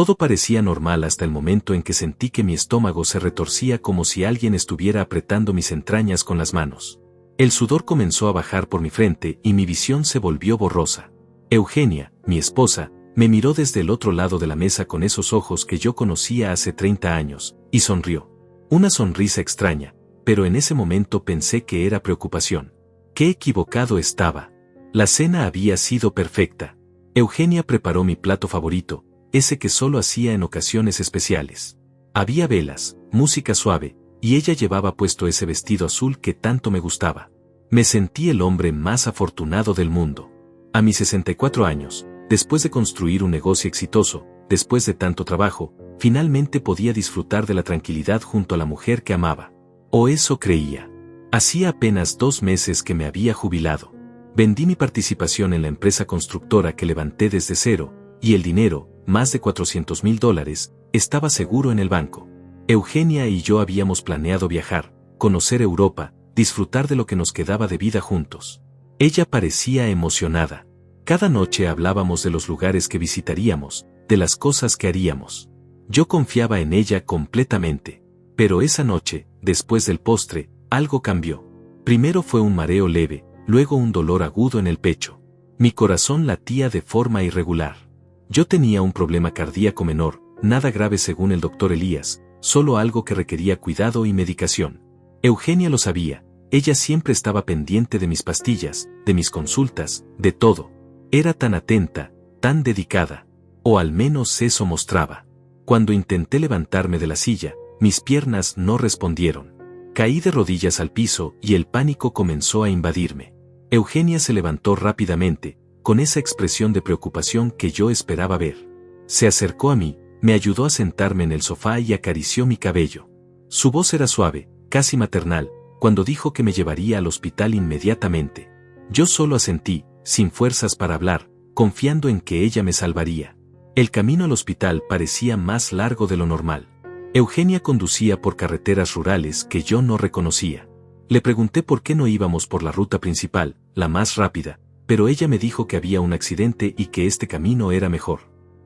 Todo parecía normal hasta el momento en que sentí que mi estómago se retorcía como si alguien estuviera apretando mis entrañas con las manos. El sudor comenzó a bajar por mi frente y mi visión se volvió borrosa. Eugenia, mi esposa, me miró desde el otro lado de la mesa con esos ojos que yo conocía hace 30 años, y sonrió. Una sonrisa extraña, pero en ese momento pensé que era preocupación. ¡Qué equivocado estaba! La cena había sido perfecta. Eugenia preparó mi plato favorito, ese que solo hacía en ocasiones especiales. Había velas, música suave, y ella llevaba puesto ese vestido azul que tanto me gustaba. Me sentí el hombre más afortunado del mundo. A mis 64 años, después de construir un negocio exitoso, después de tanto trabajo, finalmente podía disfrutar de la tranquilidad junto a la mujer que amaba. O eso creía. Hacía apenas 2 meses que me había jubilado. Vendí mi participación en la empresa constructora que levanté desde cero, y el dinero, más de $400,000, estaba seguro en el banco. Eugenia y yo habíamos planeado viajar, conocer Europa, disfrutar de lo que nos quedaba de vida juntos. Ella parecía emocionada. Cada noche hablábamos de los lugares que visitaríamos, de las cosas que haríamos. Yo confiaba en ella completamente. Pero esa noche, después del postre, algo cambió. Primero fue un mareo leve, luego un dolor agudo en el pecho. Mi corazón latía de forma irregular. Yo tenía un problema cardíaco menor, nada grave según el doctor Elías, solo algo que requería cuidado y medicación. Eugenia lo sabía, ella siempre estaba pendiente de mis pastillas, de mis consultas, de todo. Era tan atenta, tan dedicada. O al menos eso mostraba. Cuando intenté levantarme de la silla, mis piernas no respondieron. Caí de rodillas al piso y el pánico comenzó a invadirme. Eugenia se levantó rápidamente, con esa expresión de preocupación que yo esperaba ver. Se acercó a mí, me ayudó a sentarme en el sofá y acarició mi cabello. Su voz era suave, casi maternal, cuando dijo que me llevaría al hospital inmediatamente. Yo solo asentí, sin fuerzas para hablar, confiando en que ella me salvaría. El camino al hospital parecía más largo de lo normal. Eugenia conducía por carreteras rurales que yo no reconocía. Le pregunté por qué no íbamos por la ruta principal, la más rápida, pero ella me dijo que había un accidente y que este camino era mejor.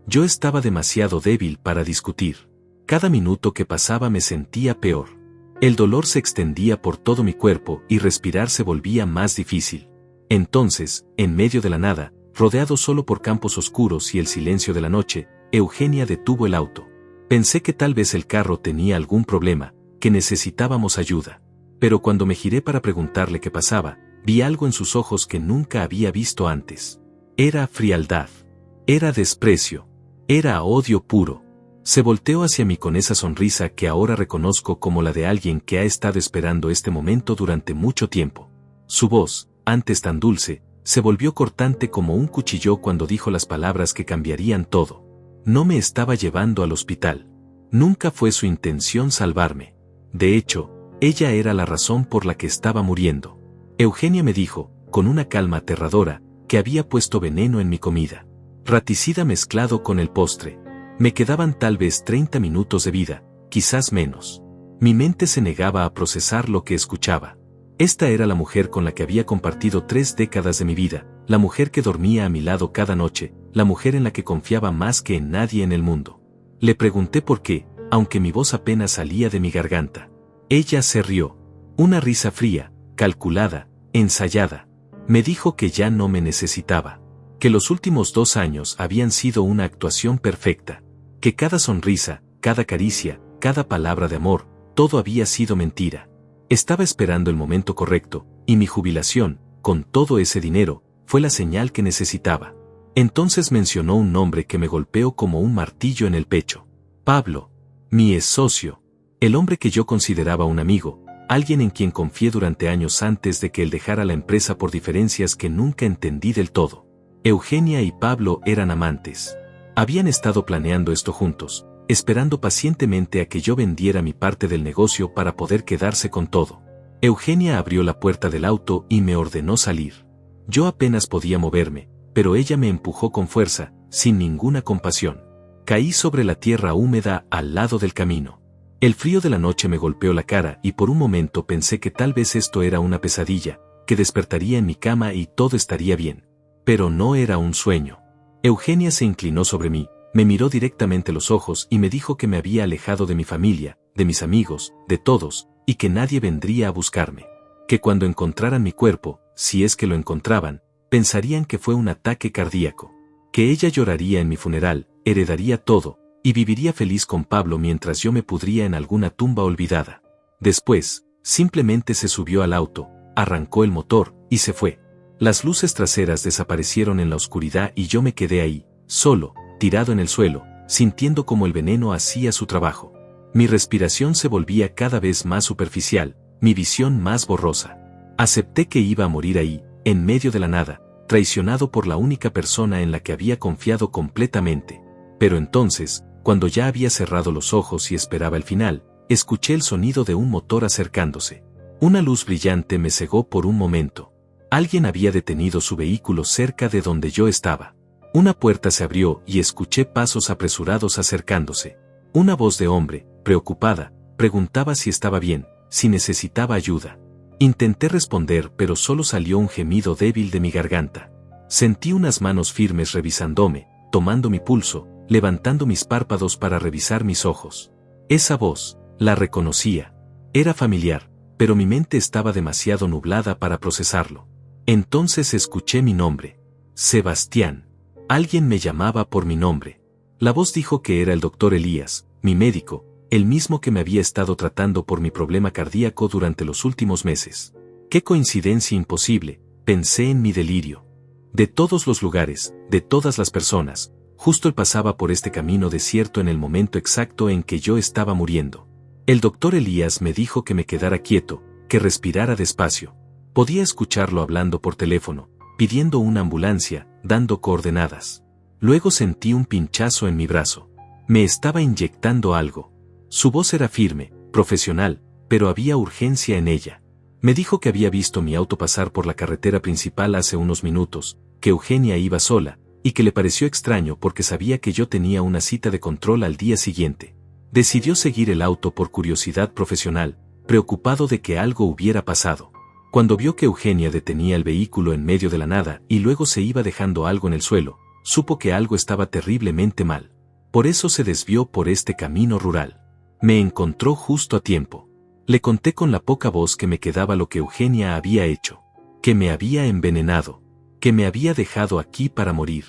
Yo estaba demasiado débil para discutir. Cada minuto que pasaba me sentía peor. El dolor se extendía por todo mi cuerpo y respirar se volvía más difícil. Entonces, en medio de la nada, rodeado solo por campos oscuros y el silencio de la noche, Eugenia detuvo el auto. Pensé que tal vez el carro tenía algún problema, que necesitábamos ayuda. Pero cuando me giré para preguntarle qué pasaba, vi algo en sus ojos que nunca había visto antes. Era frialdad. Era desprecio. Era odio puro. Se volteó hacia mí con esa sonrisa que ahora reconozco como la de alguien que ha estado esperando este momento durante mucho tiempo. Su voz, antes tan dulce, se volvió cortante como un cuchillo cuando dijo las palabras que cambiarían todo. No me estaba llevando al hospital. Nunca fue su intención salvarme. De hecho, ella era la razón por la que estaba muriendo. Eugenia me dijo, con una calma aterradora, que había puesto veneno en mi comida. Raticida mezclado con el postre. Me quedaban tal vez 30 minutos de vida, quizás menos. Mi mente se negaba a procesar lo que escuchaba. Esta era la mujer con la que había compartido 3 décadas de mi vida, la mujer que dormía a mi lado cada noche, la mujer en la que confiaba más que en nadie en el mundo. Le pregunté por qué, aunque mi voz apenas salía de mi garganta. Ella se rió. Una risa fría, calculada, ensayada. Me dijo que ya no me necesitaba. Que los últimos 2 años habían sido una actuación perfecta. Que cada sonrisa, cada caricia, cada palabra de amor, todo había sido mentira. Estaba esperando el momento correcto, y mi jubilación, con todo ese dinero, fue la señal que necesitaba. Entonces mencionó un nombre que me golpeó como un martillo en el pecho. Pablo. Mi ex socio. El hombre que yo consideraba un amigo, alguien en quien confié durante años antes de que él dejara la empresa por diferencias que nunca entendí del todo. Eugenia y Pablo eran amantes. Habían estado planeando esto juntos, esperando pacientemente a que yo vendiera mi parte del negocio para poder quedarse con todo. Eugenia abrió la puerta del auto y me ordenó salir. Yo apenas podía moverme, pero ella me empujó con fuerza, sin ninguna compasión. Caí sobre la tierra húmeda al lado del camino. El frío de la noche me golpeó la cara y por un momento pensé que tal vez esto era una pesadilla, que despertaría en mi cama y todo estaría bien. Pero no era un sueño. Eugenia se inclinó sobre mí, Me miró directamente los ojos y me dijo que me había alejado de mi familia, de mis amigos, de todos, y que nadie vendría a buscarme. Que cuando encontraran mi cuerpo, si es que lo encontraban, pensarían que fue un ataque cardíaco. Que ella lloraría en mi funeral, heredaría todo, y viviría feliz con Pablo mientras yo me pudría en alguna tumba olvidada. Después, simplemente se subió al auto, arrancó el motor, y se fue. Las luces traseras desaparecieron en la oscuridad y yo me quedé ahí, solo, tirado en el suelo, sintiendo como el veneno hacía su trabajo. Mi respiración se volvía cada vez más superficial, mi visión más borrosa. Acepté que iba a morir ahí, en medio de la nada, traicionado por la única persona en la que había confiado completamente. Pero entonces, cuando ya había cerrado los ojos y esperaba el final, escuché el sonido de un motor acercándose. Una luz brillante me cegó por un momento. Alguien había detenido su vehículo cerca de donde yo estaba. Una puerta se abrió y escuché pasos apresurados acercándose. Una voz de hombre, preocupada, preguntaba si estaba bien, si necesitaba ayuda. Intenté responder, pero solo salió un gemido débil de mi garganta. Sentí unas manos firmes revisándome, tomando mi pulso, levantando mis párpados para revisar mis ojos. Esa voz, la reconocía. Era familiar, pero mi mente estaba demasiado nublada para procesarlo. Entonces escuché mi nombre. Sebastián. Alguien me llamaba por mi nombre. La voz dijo que era el doctor Elías, mi médico, el mismo que me había estado tratando por mi problema cardíaco durante los últimos meses. ¡Qué coincidencia imposible!, pensé en mi delirio. De todos los lugares, de todas las personas, justo él pasaba por este camino desierto en el momento exacto en que yo estaba muriendo. El doctor Elías me dijo que me quedara quieto, que respirara despacio. Podía escucharlo hablando por teléfono, pidiendo una ambulancia, dando coordenadas. Luego sentí un pinchazo en mi brazo. Me estaba inyectando algo. Su voz era firme, profesional, pero había urgencia en ella. Me dijo que había visto mi auto pasar por la carretera principal hace unos minutos, que Eugenia iba sola, y que le pareció extraño porque sabía que yo tenía una cita de control al día siguiente. Decidió seguir el auto por curiosidad profesional, preocupado de que algo hubiera pasado. Cuando vio que Eugenia detenía el vehículo en medio de la nada y luego se iba dejando algo en el suelo, supo que algo estaba terriblemente mal. Por eso se desvió por este camino rural. Me encontró justo a tiempo. Le conté con la poca voz que me quedaba lo que Eugenia había hecho. Que me había envenenado. Que me había dejado aquí para morir.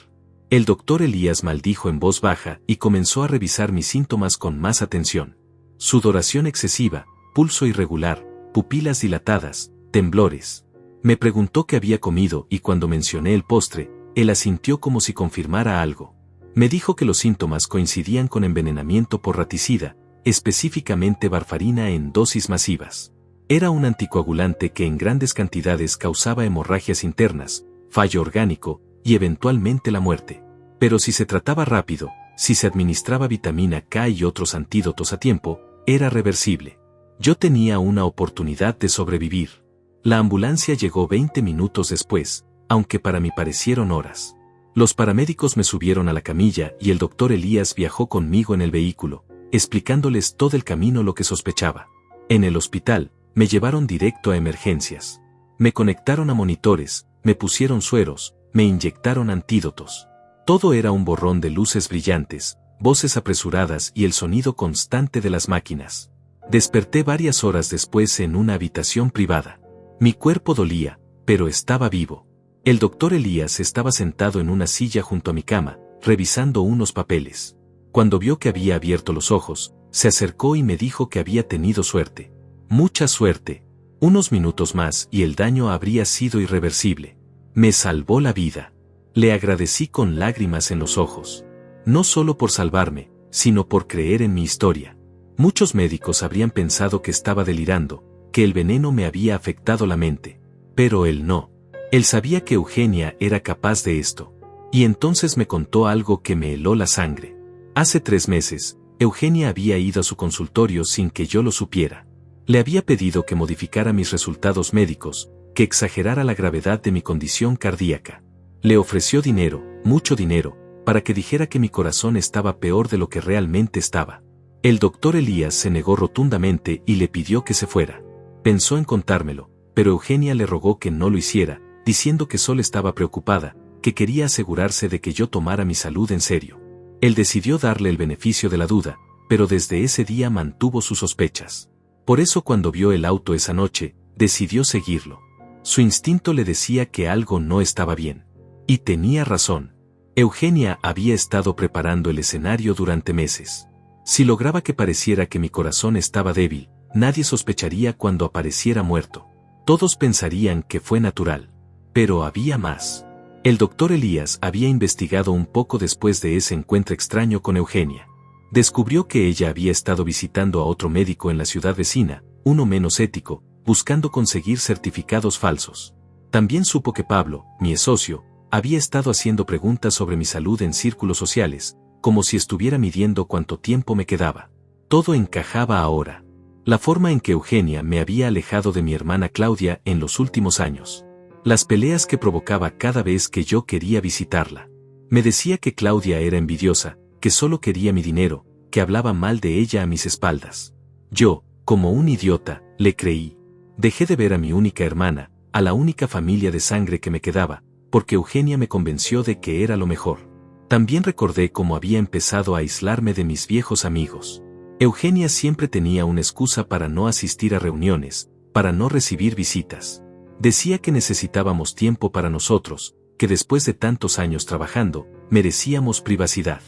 El doctor Elías maldijo en voz baja y comenzó a revisar mis síntomas con más atención. Sudoración excesiva, pulso irregular, pupilas dilatadas, temblores. Me preguntó qué había comido y cuando mencioné el postre, él asintió como si confirmara algo. Me dijo que los síntomas coincidían con envenenamiento por raticida, específicamente varfarina en dosis masivas. Era un anticoagulante que en grandes cantidades causaba hemorragias internas, fallo orgánico y eventualmente la muerte. Pero si se trataba rápido, si se administraba vitamina K y otros antídotos a tiempo, era reversible. Yo tenía una oportunidad de sobrevivir. La ambulancia llegó 20 minutos después, aunque para mí parecieron horas. Los paramédicos me subieron a la camilla y el doctor Elías viajó conmigo en el vehículo, explicándoles todo el camino lo que sospechaba. En el hospital, me llevaron directo a emergencias. Me conectaron a monitores, me pusieron sueros, me inyectaron antídotos. Todo era un borrón de luces brillantes, voces apresuradas y el sonido constante de las máquinas. Desperté varias horas después en una habitación privada. Mi cuerpo dolía, pero estaba vivo. El doctor Elías estaba sentado en una silla junto a mi cama, revisando unos papeles. Cuando vio que había abierto los ojos, se acercó y me dijo que había tenido suerte. Mucha suerte. Unos minutos más y el daño habría sido irreversible. Me salvó la vida. Le agradecí con lágrimas en los ojos. No solo por salvarme, sino por creer en mi historia. Muchos médicos habrían pensado que estaba delirando, que el veneno me había afectado la mente. Pero él no. Él sabía que Eugenia era capaz de esto. Y entonces me contó algo que me heló la sangre. Hace 3 meses, Eugenia había ido a su consultorio sin que yo lo supiera. Le había pedido que modificara mis resultados médicos, que exagerara la gravedad de mi condición cardíaca. Le ofreció dinero, mucho dinero, para que dijera que mi corazón estaba peor de lo que realmente estaba. El doctor Elías se negó rotundamente y le pidió que se fuera. Pensó en contármelo, pero Eugenia le rogó que no lo hiciera, diciendo que solo estaba preocupada, que quería asegurarse de que yo tomara mi salud en serio. Él decidió darle el beneficio de la duda, pero desde ese día mantuvo sus sospechas. Por eso cuando vio el auto esa noche, decidió seguirlo. Su instinto le decía que algo no estaba bien. Y tenía razón. Eugenia había estado preparando el escenario durante meses. Si lograba que pareciera que mi corazón estaba débil, nadie sospecharía cuando apareciera muerto. Todos pensarían que fue natural. Pero había más. El doctor Elías había investigado un poco después de ese encuentro extraño con Eugenia. Descubrió que ella había estado visitando a otro médico en la ciudad vecina, uno menos ético, buscando conseguir certificados falsos. También supo que Pablo, mi socio, había estado haciendo preguntas sobre mi salud en círculos sociales, como si estuviera midiendo cuánto tiempo me quedaba. Todo encajaba ahora. La forma en que Eugenia me había alejado de mi hermana Claudia en los últimos años. Las peleas que provocaba cada vez que yo quería visitarla. Me decía que Claudia era envidiosa, que solo quería mi dinero, que hablaba mal de ella a mis espaldas. Yo, como un idiota, le creí. Dejé de ver a mi única hermana, a la única familia de sangre que me quedaba, porque Eugenia me convenció de que era lo mejor. También recordé cómo había empezado a aislarme de mis viejos amigos. Eugenia siempre tenía una excusa para no asistir a reuniones, para no recibir visitas. Decía que necesitábamos tiempo para nosotros, que después de tantos años trabajando, merecíamos privacidad.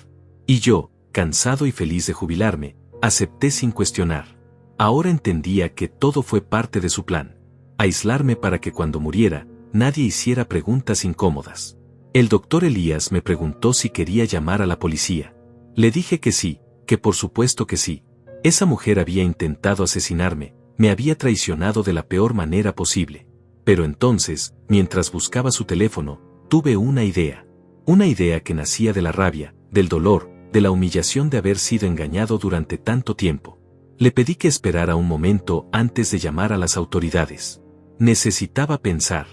Y yo, cansado y feliz de jubilarme, acepté sin cuestionar. Ahora entendía que todo fue parte de su plan. Aislarme para que cuando muriera, nadie hiciera preguntas incómodas. El doctor Elías me preguntó si quería llamar a la policía. Le dije que sí, que por supuesto que sí. Esa mujer había intentado asesinarme, me había traicionado de la peor manera posible. Pero entonces, mientras buscaba su teléfono, tuve una idea. Una idea que nacía de la rabia, del dolor, de la humillación de haber sido engañado durante tanto tiempo. Le pedí que esperara un momento antes de llamar a las autoridades. Necesitaba pensar.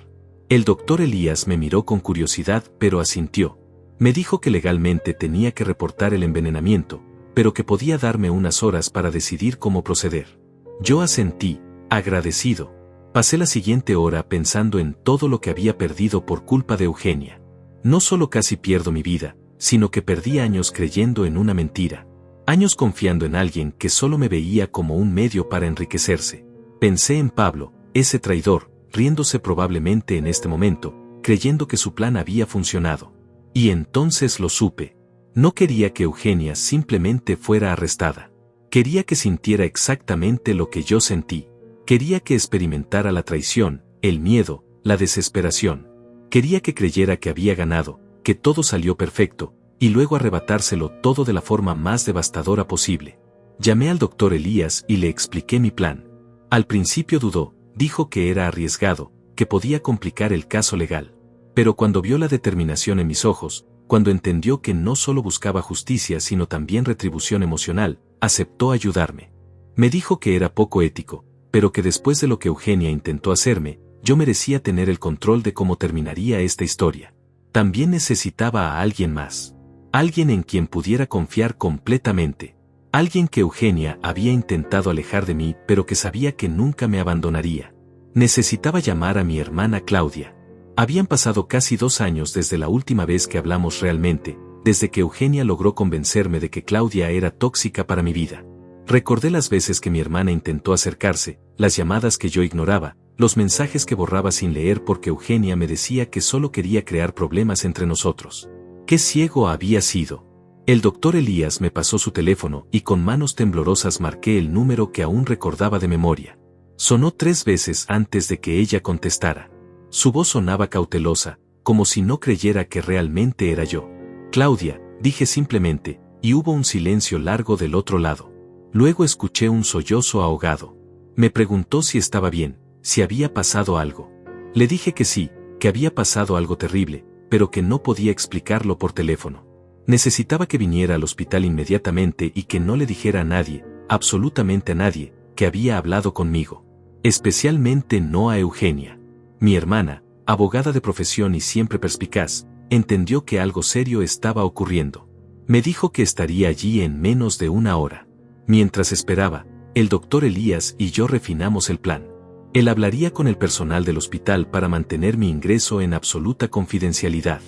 El doctor Elías me miró con curiosidad pero asintió. Me dijo que legalmente tenía que reportar el envenenamiento, pero que podía darme unas horas para decidir cómo proceder. Yo asentí, agradecido. Pasé la siguiente hora pensando en todo lo que había perdido por culpa de Eugenia. No solo casi pierdo mi vida, sino que perdí años creyendo en una mentira. Años confiando en alguien que solo me veía como un medio para enriquecerse. Pensé en Pablo, ese traidor, riéndose probablemente en este momento, creyendo que su plan había funcionado. Y entonces lo supe. No quería que Eugenia simplemente fuera arrestada. Quería que sintiera exactamente lo que yo sentí. Quería que experimentara la traición, el miedo, la desesperación. Quería que creyera que había ganado, que todo salió perfecto, y luego arrebatárselo todo de la forma más devastadora posible. Llamé al doctor Elías y le expliqué mi plan. Al principio dudó, dijo que era arriesgado, que podía complicar el caso legal. Pero cuando vio la determinación en mis ojos, cuando entendió que no solo buscaba justicia sino también retribución emocional, aceptó ayudarme. Me dijo que era poco ético, pero que después de lo que Eugenia intentó hacerme, yo merecía tener el control de cómo terminaría esta historia. También necesitaba a alguien más. Alguien en quien pudiera confiar completamente. Alguien que Eugenia había intentado alejar de mí pero que sabía que nunca me abandonaría. Necesitaba llamar a mi hermana Claudia. Habían pasado casi 2 años desde la última vez que hablamos realmente, desde que Eugenia logró convencerme de que Claudia era tóxica para mi vida. Recordé las veces que mi hermana intentó acercarse, las llamadas que yo ignoraba, los mensajes que borraba sin leer porque Eugenia me decía que solo quería crear problemas entre nosotros. ¡Qué ciego había sido! El doctor Elías me pasó su teléfono y con manos temblorosas marqué el número que aún recordaba de memoria. Sonó 3 veces antes de que ella contestara. Su voz sonaba cautelosa, como si no creyera que realmente era yo. Claudia, dije simplemente, y hubo un silencio largo del otro lado. Luego escuché un sollozo ahogado. Me preguntó si estaba bien, si había pasado algo. Le dije que sí, que había pasado algo terrible, pero que no podía explicarlo por teléfono. Necesitaba que viniera al hospital inmediatamente y que no le dijera a nadie, absolutamente a nadie, que había hablado conmigo. Especialmente no a Eugenia. Mi hermana, abogada de profesión y siempre perspicaz, entendió que algo serio estaba ocurriendo. Me dijo que estaría allí en menos de 1 hora. Mientras esperaba, el doctor Elías y yo refinamos el plan. Él hablaría con el personal del hospital para mantener mi ingreso en absoluta confidencialidad.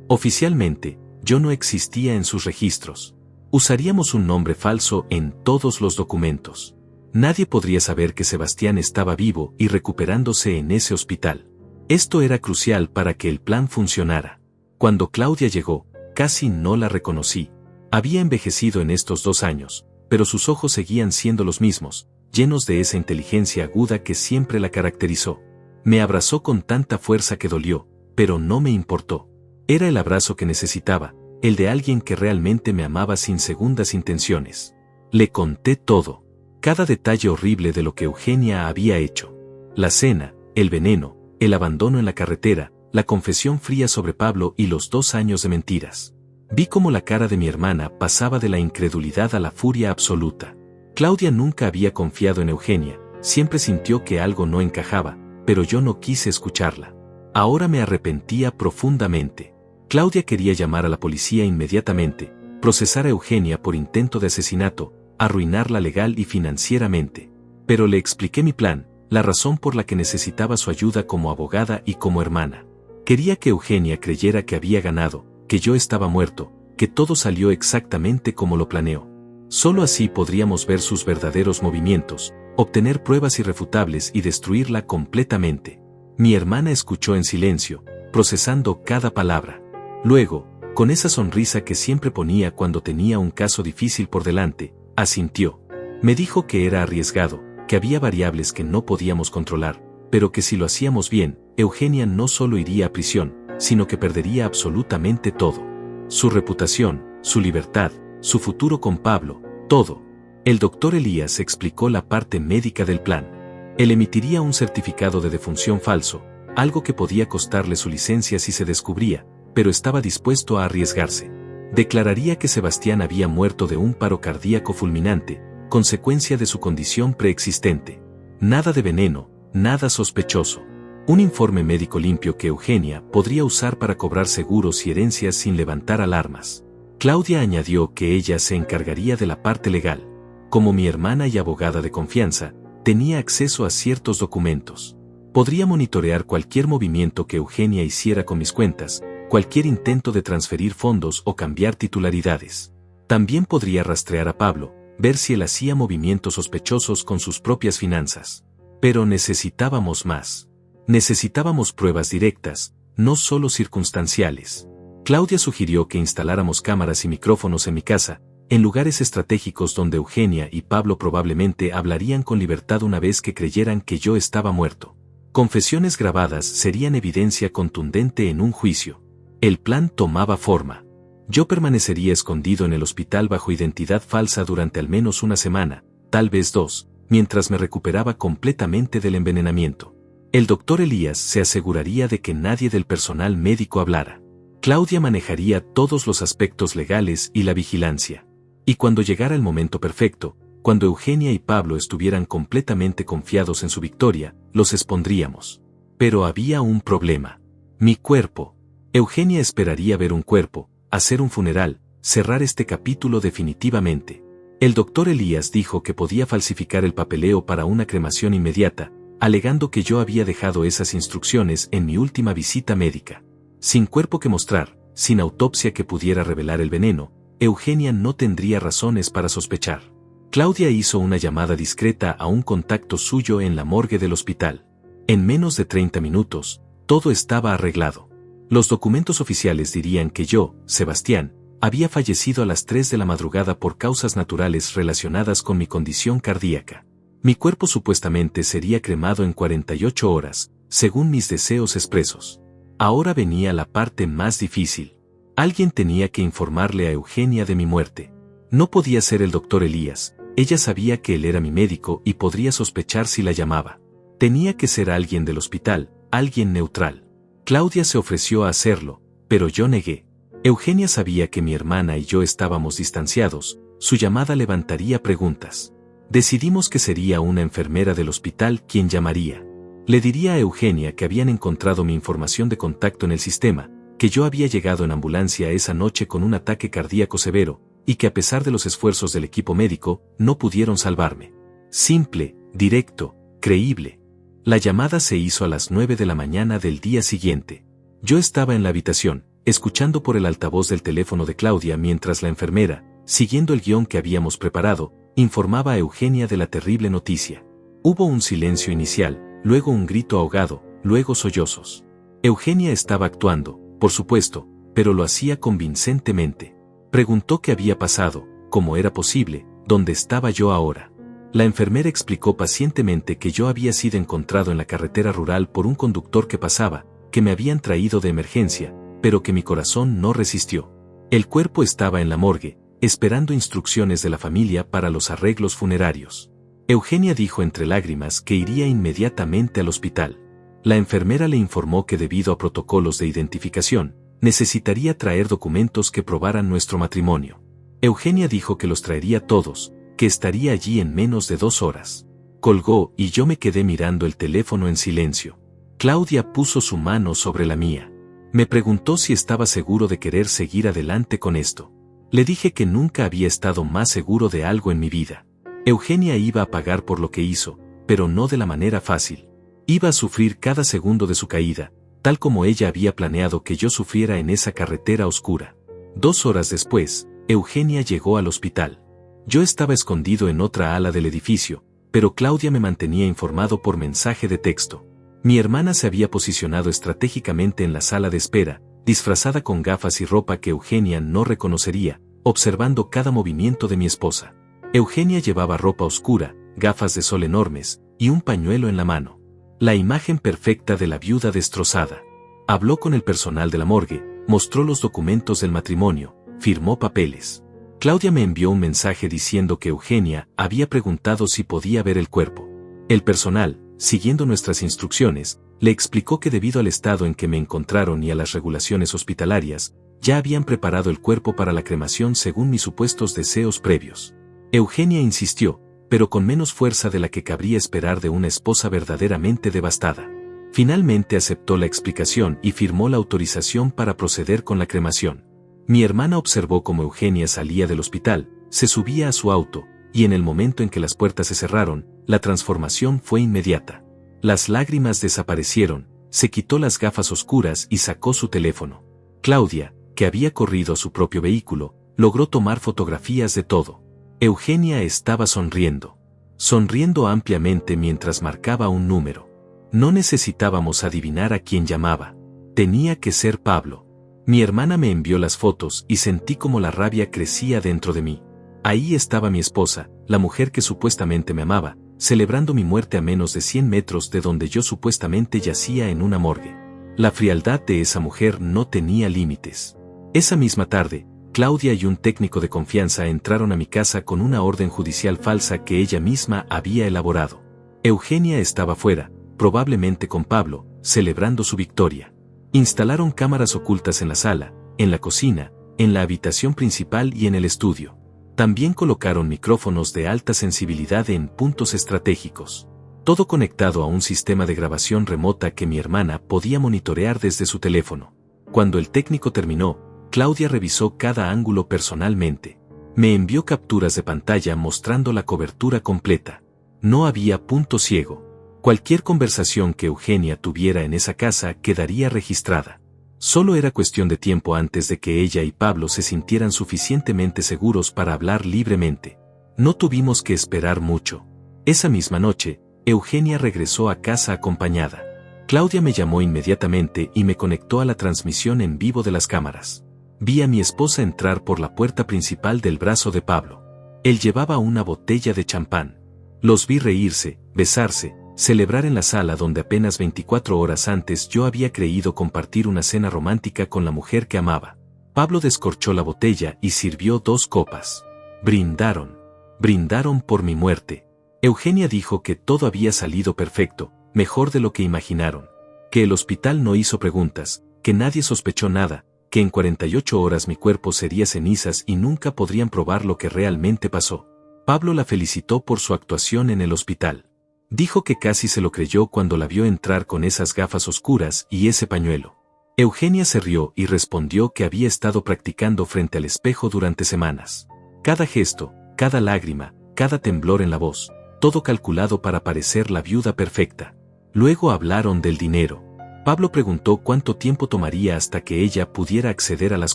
Oficialmente, Yo no existía en sus registros. Usaríamos un nombre falso en todos los documentos. Nadie podría saber que Sebastián estaba vivo y recuperándose en ese hospital. Esto era crucial para que el plan funcionara. Cuando Claudia llegó, casi no la reconocí. Había envejecido en estos 2 años, pero sus ojos seguían siendo los mismos, llenos de esa inteligencia aguda que siempre la caracterizó. Me abrazó con tanta fuerza que dolió, pero no me importó. Era el abrazo que necesitaba, el de alguien que realmente me amaba sin segundas intenciones. Le conté todo. Cada detalle horrible de lo que Eugenia había hecho. La cena, el veneno, el abandono en la carretera, la confesión fría sobre Pablo y los 2 años de mentiras. Vi cómo la cara de mi hermana pasaba de la incredulidad a la furia absoluta. Claudia nunca había confiado en Eugenia, siempre sintió que algo no encajaba, pero yo no quise escucharla. Ahora me arrepentía profundamente. Claudia quería llamar a la policía inmediatamente, procesar a Eugenia por intento de asesinato, arruinarla legal y financieramente. Pero le expliqué mi plan, la razón por la que necesitaba su ayuda como abogada y como hermana. Quería que Eugenia creyera que había ganado, que yo estaba muerto, que todo salió exactamente como lo planeó. Solo así podríamos ver sus verdaderos movimientos, obtener pruebas irrefutables y destruirla completamente. Mi hermana escuchó en silencio, procesando cada palabra. Luego, con esa sonrisa que siempre ponía cuando tenía un caso difícil por delante, asintió. Me dijo que era arriesgado, que había variables que no podíamos controlar, pero que si lo hacíamos bien, Eugenia no solo iría a prisión, sino que perdería absolutamente todo. Su reputación, su libertad, su futuro con Pablo, todo. El doctor Elías explicó la parte médica del plan. Él emitiría un certificado de defunción falso, algo que podía costarle su licencia si se descubría, pero estaba dispuesto a arriesgarse. Declararía que Sebastián había muerto de un paro cardíaco fulminante, consecuencia de su condición preexistente. Nada de veneno, nada sospechoso. Un informe médico limpio que Eugenia podría usar para cobrar seguros y herencias sin levantar alarmas. Claudia añadió que ella se encargaría de la parte legal. Como mi hermana y abogada de confianza, tenía acceso a ciertos documentos. Podría monitorear cualquier movimiento que Eugenia hiciera con mis cuentas, cualquier intento de transferir fondos o cambiar titularidades. También podría rastrear a Pablo, ver si él hacía movimientos sospechosos con sus propias finanzas. Pero necesitábamos más. Necesitábamos pruebas directas, no solo circunstanciales. Claudia sugirió que instaláramos cámaras y micrófonos en mi casa, en lugares estratégicos donde Eugenia y Pablo probablemente hablarían con libertad una vez que creyeran que yo estaba muerto. Confesiones grabadas serían evidencia contundente en un juicio. El plan tomaba forma. Yo permanecería escondido en el hospital bajo identidad falsa durante al menos una semana, tal vez 2, mientras me recuperaba completamente del envenenamiento. El doctor Elías se aseguraría de que nadie del personal médico hablara. Claudia manejaría todos los aspectos legales y la vigilancia. Y cuando llegara el momento perfecto, cuando Eugenia y Pablo estuvieran completamente confiados en su victoria, los expondríamos. Pero había un problema. Mi cuerpo. Eugenia esperaría ver un cuerpo, hacer un funeral, cerrar este capítulo definitivamente. El doctor Elías dijo que podía falsificar el papeleo para una cremación inmediata, alegando que yo había dejado esas instrucciones en mi última visita médica. Sin cuerpo que mostrar, sin autopsia que pudiera revelar el veneno, Eugenia no tendría razones para sospechar. Claudia hizo una llamada discreta a un contacto suyo en la morgue del hospital. En menos de 30 minutos, todo estaba arreglado. Los documentos oficiales dirían que yo, Sebastián, había fallecido a las 3 de la madrugada por causas naturales relacionadas con mi condición cardíaca. Mi cuerpo supuestamente sería cremado en 48 horas, según mis deseos expresos. Ahora venía la parte más difícil. Alguien tenía que informarle a Eugenia de mi muerte. No podía ser el doctor Elías, ella sabía que él era mi médico y podría sospechar si la llamaba. Tenía que ser alguien del hospital, alguien neutral. Claudia se ofreció a hacerlo, pero yo negué. Eugenia sabía que mi hermana y yo estábamos distanciados, su llamada levantaría preguntas. Decidimos que sería una enfermera del hospital quien llamaría. Le diría a Eugenia que habían encontrado mi información de contacto en el sistema, que yo había llegado en ambulancia esa noche con un ataque cardíaco severo, y que a pesar de los esfuerzos del equipo médico, no pudieron salvarme. Simple, directo, creíble. La llamada se hizo a las 9 de la mañana del día siguiente. Yo estaba en la habitación, escuchando por el altavoz del teléfono de Claudia mientras la enfermera, siguiendo el guión que habíamos preparado, informaba a Eugenia de la terrible noticia. Hubo un silencio inicial, luego un grito ahogado, luego sollozos. Eugenia estaba actuando, por supuesto, pero lo hacía convincentemente. Preguntó qué había pasado, cómo era posible, dónde estaba yo ahora. La enfermera explicó pacientemente que yo había sido encontrado en la carretera rural por un conductor que pasaba, que me habían traído de emergencia, pero que mi corazón no resistió. El cuerpo estaba en la morgue, esperando instrucciones de la familia para los arreglos funerarios. Eugenia dijo entre lágrimas que iría inmediatamente al hospital. La enfermera le informó que debido a protocolos de identificación, necesitaría traer documentos que probaran nuestro matrimonio. Eugenia dijo que los traería todos, que estaría allí en menos de 2 horas. Colgó y yo me quedé mirando el teléfono en silencio. Claudia puso su mano sobre la mía. Me preguntó si estaba seguro de querer seguir adelante con esto. Le dije que nunca había estado más seguro de algo en mi vida. Eugenia iba a pagar por lo que hizo, pero no de la manera fácil. Iba a sufrir cada segundo de su caída, tal como ella había planeado que yo sufriera en esa carretera oscura. 2 horas después, Eugenia llegó al hospital. Yo estaba escondido en otra ala del edificio, pero Claudia me mantenía informado por mensaje de texto. Mi hermana se había posicionado estratégicamente en la sala de espera, disfrazada con gafas y ropa que Eugenia no reconocería, observando cada movimiento de mi esposa. Eugenia llevaba ropa oscura, gafas de sol enormes, y un pañuelo en la mano. La imagen perfecta de la viuda destrozada. Habló con el personal de la morgue, mostró los documentos del matrimonio, firmó papeles. Claudia me envió un mensaje diciendo que Eugenia había preguntado si podía ver el cuerpo. El personal, siguiendo nuestras instrucciones, le explicó que debido al estado en que me encontraron y a las regulaciones hospitalarias, ya habían preparado el cuerpo para la cremación según mis supuestos deseos previos. Eugenia insistió, pero con menos fuerza de la que cabría esperar de una esposa verdaderamente devastada. Finalmente aceptó la explicación y firmó la autorización para proceder con la cremación. Mi hermana observó cómo Eugenia salía del hospital, se subía a su auto, y en el momento en que las puertas se cerraron, la transformación fue inmediata. Las lágrimas desaparecieron, se quitó las gafas oscuras y sacó su teléfono. Claudia, que había corrido a su propio vehículo, logró tomar fotografías de todo. Eugenia estaba sonriendo ampliamente mientras marcaba un número. No necesitábamos adivinar a quién llamaba. Tenía que ser Pablo. Mi hermana me envió las fotos y sentí como la rabia crecía dentro de mí. Ahí estaba mi esposa, la mujer que supuestamente me amaba, celebrando mi muerte a menos de 100 metros de donde yo supuestamente yacía en una morgue. La frialdad de esa mujer no tenía límites. Esa misma tarde, Claudia y un técnico de confianza entraron a mi casa con una orden judicial falsa que ella misma había elaborado. Eugenia estaba fuera, probablemente con Pablo, celebrando su victoria. Instalaron cámaras ocultas en la sala, en la cocina, en la habitación principal y en el estudio. También colocaron micrófonos de alta sensibilidad en puntos estratégicos. Todo conectado a un sistema de grabación remota que mi hermana podía monitorear desde su teléfono. Cuando el técnico terminó, Claudia revisó cada ángulo personalmente. Me envió capturas de pantalla mostrando la cobertura completa. No había punto ciego. Cualquier conversación que Eugenia tuviera en esa casa quedaría registrada. Solo era cuestión de tiempo antes de que ella y Pablo se sintieran suficientemente seguros para hablar libremente. No tuvimos que esperar mucho. Esa misma noche, Eugenia regresó a casa acompañada. Claudia me llamó inmediatamente y me conectó a la transmisión en vivo de las cámaras. Vi a mi esposa entrar por la puerta principal del brazo de Pablo. Él llevaba una botella de champán. Los vi reírse, besarse, celebrar en la sala donde apenas 24 horas antes yo había creído compartir una cena romántica con la mujer que amaba. Pablo descorchó la botella y sirvió 2 copas. Brindaron por mi muerte. Eugenia dijo que todo había salido perfecto, mejor de lo que imaginaron. Que el hospital no hizo preguntas, que nadie sospechó nada, que en 48 horas mi cuerpo sería cenizas y nunca podrían probar lo que realmente pasó. Pablo la felicitó por su actuación en el hospital. Dijo que casi se lo creyó cuando la vio entrar con esas gafas oscuras y ese pañuelo. Eugenia se rió y respondió que había estado practicando frente al espejo durante semanas. Cada gesto, cada lágrima, cada temblor en la voz, todo calculado para parecer la viuda perfecta. Luego hablaron del dinero. Pablo preguntó cuánto tiempo tomaría hasta que ella pudiera acceder a las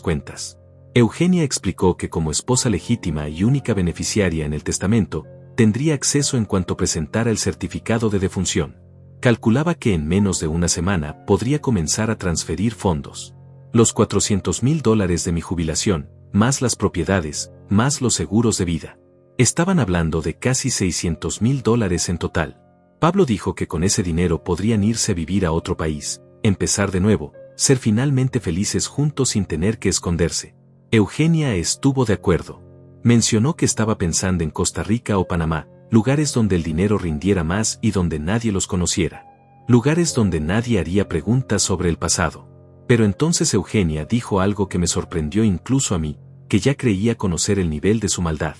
cuentas. Eugenia explicó que como esposa legítima y única beneficiaria en el testamento, tendría acceso en cuanto presentara el certificado de defunción. Calculaba que en menos de una semana podría comenzar a transferir fondos. Los $400,000 de mi jubilación, más las propiedades, más los seguros de vida. Estaban hablando de casi $600,000 en total. Pablo dijo que con ese dinero podrían irse a vivir a otro país, empezar de nuevo, ser finalmente felices juntos sin tener que esconderse. Eugenia estuvo de acuerdo. Mencionó que estaba pensando en Costa Rica o Panamá, lugares donde el dinero rindiera más y donde nadie los conociera. Lugares donde nadie haría preguntas sobre el pasado. Pero entonces Eugenia dijo algo que me sorprendió incluso a mí, que ya creía conocer el nivel de su maldad.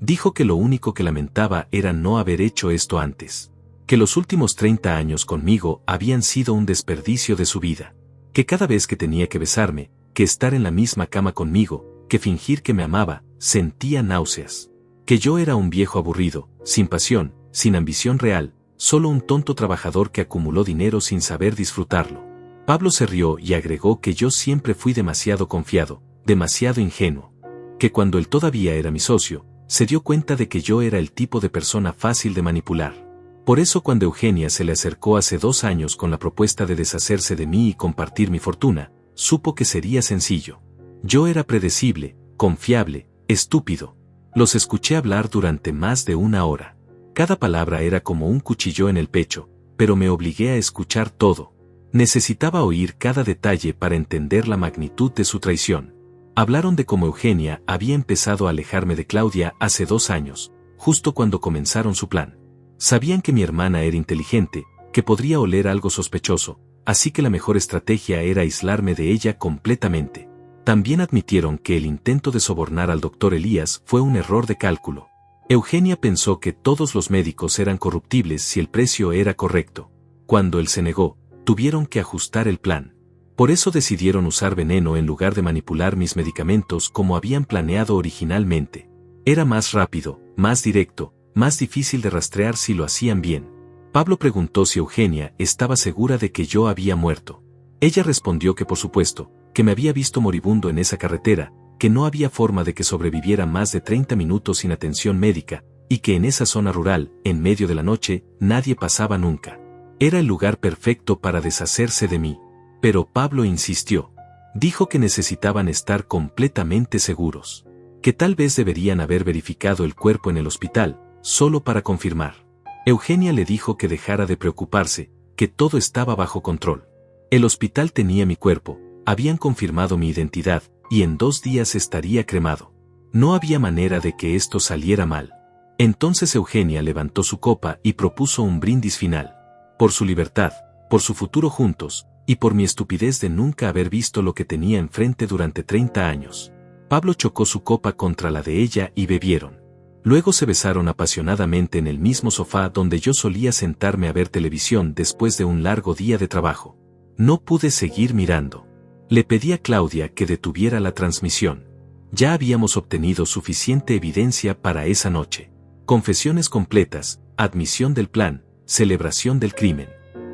Dijo que lo único que lamentaba era no haber hecho esto antes. Que los últimos 30 años conmigo habían sido un desperdicio de su vida. Que cada vez que tenía que besarme, que estar en la misma cama conmigo, que fingir que me amaba, sentía náuseas. Que yo era un viejo aburrido, sin pasión, sin ambición real, solo un tonto trabajador que acumuló dinero sin saber disfrutarlo. Pablo se rió y agregó que yo siempre fui demasiado confiado, demasiado ingenuo. Que cuando él todavía era mi socio, se dio cuenta de que yo era el tipo de persona fácil de manipular. Por eso cuando Eugenia se le acercó hace 2 años con la propuesta de deshacerse de mí y compartir mi fortuna, supo que sería sencillo. Yo era predecible, confiable, estúpido. Los escuché hablar durante más de 1 hora. Cada palabra era como un cuchillo en el pecho, pero me obligué a escuchar todo. Necesitaba oír cada detalle para entender la magnitud de su traición. Hablaron de cómo Eugenia había empezado a alejarme de Claudia hace 2 años, justo cuando comenzaron su plan. Sabían que mi hermana era inteligente, que podría oler algo sospechoso, así que la mejor estrategia era aislarme de ella completamente. También admitieron que el intento de sobornar al doctor Elías fue un error de cálculo. Eugenia pensó que todos los médicos eran corruptibles si el precio era correcto. Cuando él se negó, tuvieron que ajustar el plan. Por eso decidieron usar veneno en lugar de manipular mis medicamentos como habían planeado originalmente. Era más rápido, más directo, más difícil de rastrear si lo hacían bien. Pablo preguntó si Eugenia estaba segura de que yo había muerto. Ella respondió que por supuesto, que me había visto moribundo en esa carretera, que no había forma de que sobreviviera más de 30 minutos sin atención médica, y que en esa zona rural, en medio de la noche, nadie pasaba nunca. Era el lugar perfecto para deshacerse de mí. Pero Pablo insistió. Dijo que necesitaban estar completamente seguros. Que tal vez deberían haber verificado el cuerpo en el hospital, solo para confirmar. Eugenia le dijo que dejara de preocuparse, que todo estaba bajo control. El hospital tenía mi cuerpo, habían confirmado mi identidad, y en 2 días estaría cremado. No había manera de que esto saliera mal. Entonces Eugenia levantó su copa y propuso un brindis final. Por su libertad, por su futuro juntos, y por mi estupidez de nunca haber visto lo que tenía enfrente durante 30 años. Pablo chocó su copa contra la de ella y bebieron. Luego se besaron apasionadamente en el mismo sofá donde yo solía sentarme a ver televisión después de un largo día de trabajo. No pude seguir mirando. Le pedí a Claudia que detuviera la transmisión. Ya habíamos obtenido suficiente evidencia para esa noche. Confesiones completas, admisión del plan, celebración del crimen.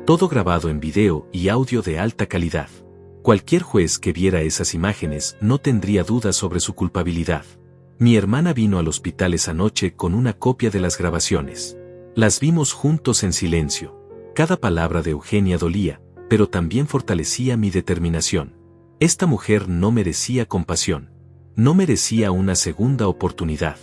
Todo grabado en video y audio de alta calidad. Cualquier juez que viera esas imágenes no tendría dudas sobre su culpabilidad. Mi hermana vino al hospital esa noche con una copia de las grabaciones. Las vimos juntos en silencio. Cada palabra de Eugenia dolía, pero también fortalecía mi determinación. Esta mujer no merecía compasión. No merecía una segunda oportunidad.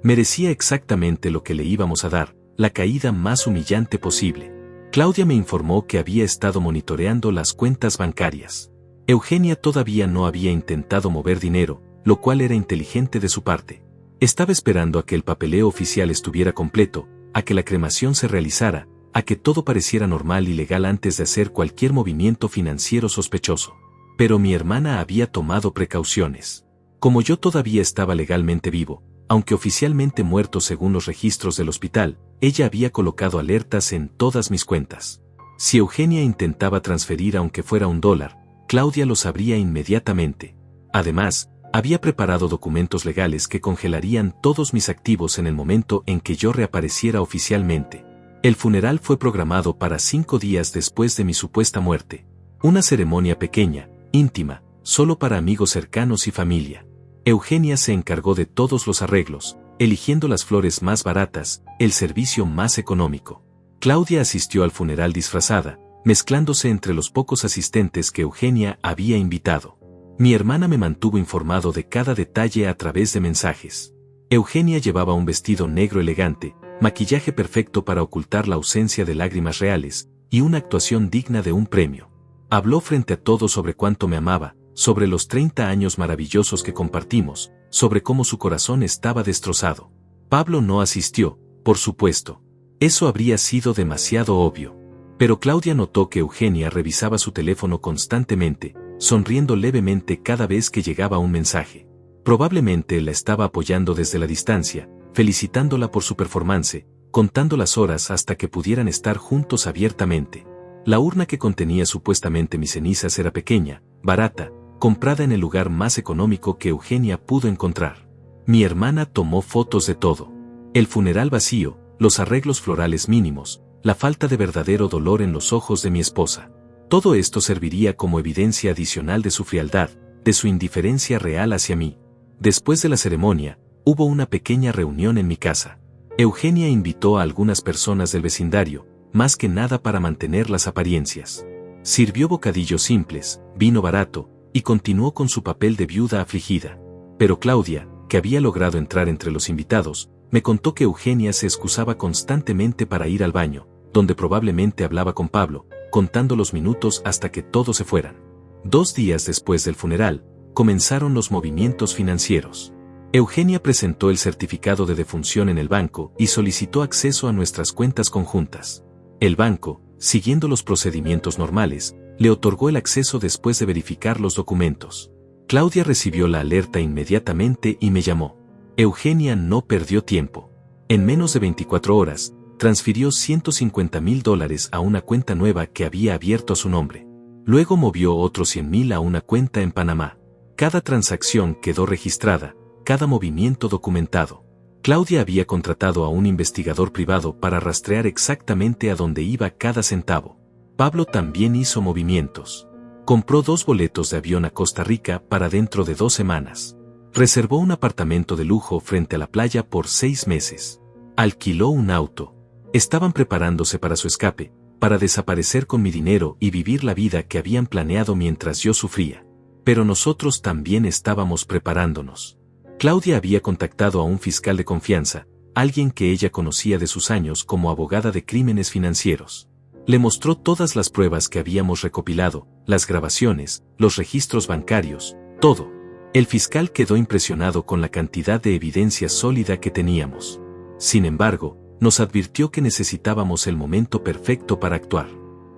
Merecía exactamente lo que le íbamos a dar, la caída más humillante posible. Claudia me informó que había estado monitoreando las cuentas bancarias. Eugenia todavía no había intentado mover dinero, lo cual era inteligente de su parte. Estaba esperando a que el papeleo oficial estuviera completo, a que la cremación se realizara, a que todo pareciera normal y legal antes de hacer cualquier movimiento financiero sospechoso. Pero mi hermana había tomado precauciones. Como yo todavía estaba legalmente vivo, aunque oficialmente muerto según los registros del hospital, ella había colocado alertas en todas mis cuentas. Si Eugenia intentaba transferir aunque fuera $1, Claudia lo sabría inmediatamente. Además, había preparado documentos legales que congelarían todos mis activos en el momento en que yo reapareciera oficialmente. El funeral fue programado para 5 días después de mi supuesta muerte. Una ceremonia pequeña, íntima, solo para amigos cercanos y familia. Eugenia se encargó de todos los arreglos, eligiendo las flores más baratas, el servicio más económico. Claudia asistió al funeral disfrazada, mezclándose entre los pocos asistentes que Eugenia había invitado. Mi hermana me mantuvo informado de cada detalle a través de mensajes. Eugenia llevaba un vestido negro elegante, maquillaje perfecto para ocultar la ausencia de lágrimas reales, y una actuación digna de un premio. Habló frente a todos sobre cuánto me amaba, sobre los 30 años maravillosos que compartimos, sobre cómo su corazón estaba destrozado. Pablo no asistió, por supuesto. Eso habría sido demasiado obvio. Pero Claudia notó que Eugenia revisaba su teléfono constantemente, sonriendo levemente cada vez que llegaba un mensaje. Probablemente la estaba apoyando desde la distancia, felicitándola por su performance, contando las horas hasta que pudieran estar juntos abiertamente. La urna que contenía supuestamente mis cenizas era pequeña, barata, comprada en el lugar más económico que Eugenia pudo encontrar. Mi hermana tomó fotos de todo. El funeral vacío, los arreglos florales mínimos, la falta de verdadero dolor en los ojos de mi esposa. Todo esto serviría como evidencia adicional de su frialdad, de su indiferencia real hacia mí. Después de la ceremonia, hubo una pequeña reunión en mi casa. Eugenia invitó a algunas personas del vecindario, más que nada para mantener las apariencias. Sirvió bocadillos simples, vino barato, y continuó con su papel de viuda afligida. Pero Claudia, que había logrado entrar entre los invitados, me contó que Eugenia se excusaba constantemente para ir al baño, donde probablemente hablaba con Pablo, contando los minutos hasta que todos se fueran. 2 días después del funeral, comenzaron los movimientos financieros. Eugenia presentó el certificado de defunción en el banco y solicitó acceso a nuestras cuentas conjuntas. El banco, siguiendo los procedimientos normales, le otorgó el acceso después de verificar los documentos. Claudia recibió la alerta inmediatamente y me llamó. Eugenia no perdió tiempo. En menos de 24 horas, transfirió $150,000 a una cuenta nueva que había abierto a su nombre. Luego movió otros 100,000 a una cuenta en Panamá. Cada transacción quedó registrada, cada movimiento documentado. Claudia había contratado a un investigador privado para rastrear exactamente a dónde iba cada centavo. Pablo también hizo movimientos. Compró 2 boletos de avión a Costa Rica para dentro de 2 semanas. Reservó un apartamento de lujo frente a la playa por 6 meses. Alquiló un auto. Estaban preparándose para su escape, para desaparecer con mi dinero y vivir la vida que habían planeado mientras yo sufría. Pero nosotros también estábamos preparándonos. Claudia había contactado a un fiscal de confianza, alguien que ella conocía de sus años como abogada de crímenes financieros. Le mostró todas las pruebas que habíamos recopilado, las grabaciones, los registros bancarios, todo. El fiscal quedó impresionado con la cantidad de evidencia sólida que teníamos. Sin embargo, nos advirtió que necesitábamos el momento perfecto para actuar.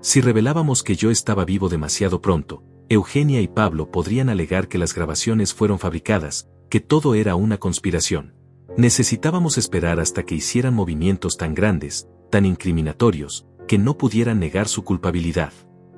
Si revelábamos que yo estaba vivo demasiado pronto, Eugenia y Pablo podrían alegar que las grabaciones fueron fabricadas, que todo era una conspiración. Necesitábamos esperar hasta que hicieran movimientos tan grandes, tan incriminatorios, que no pudieran negar su culpabilidad.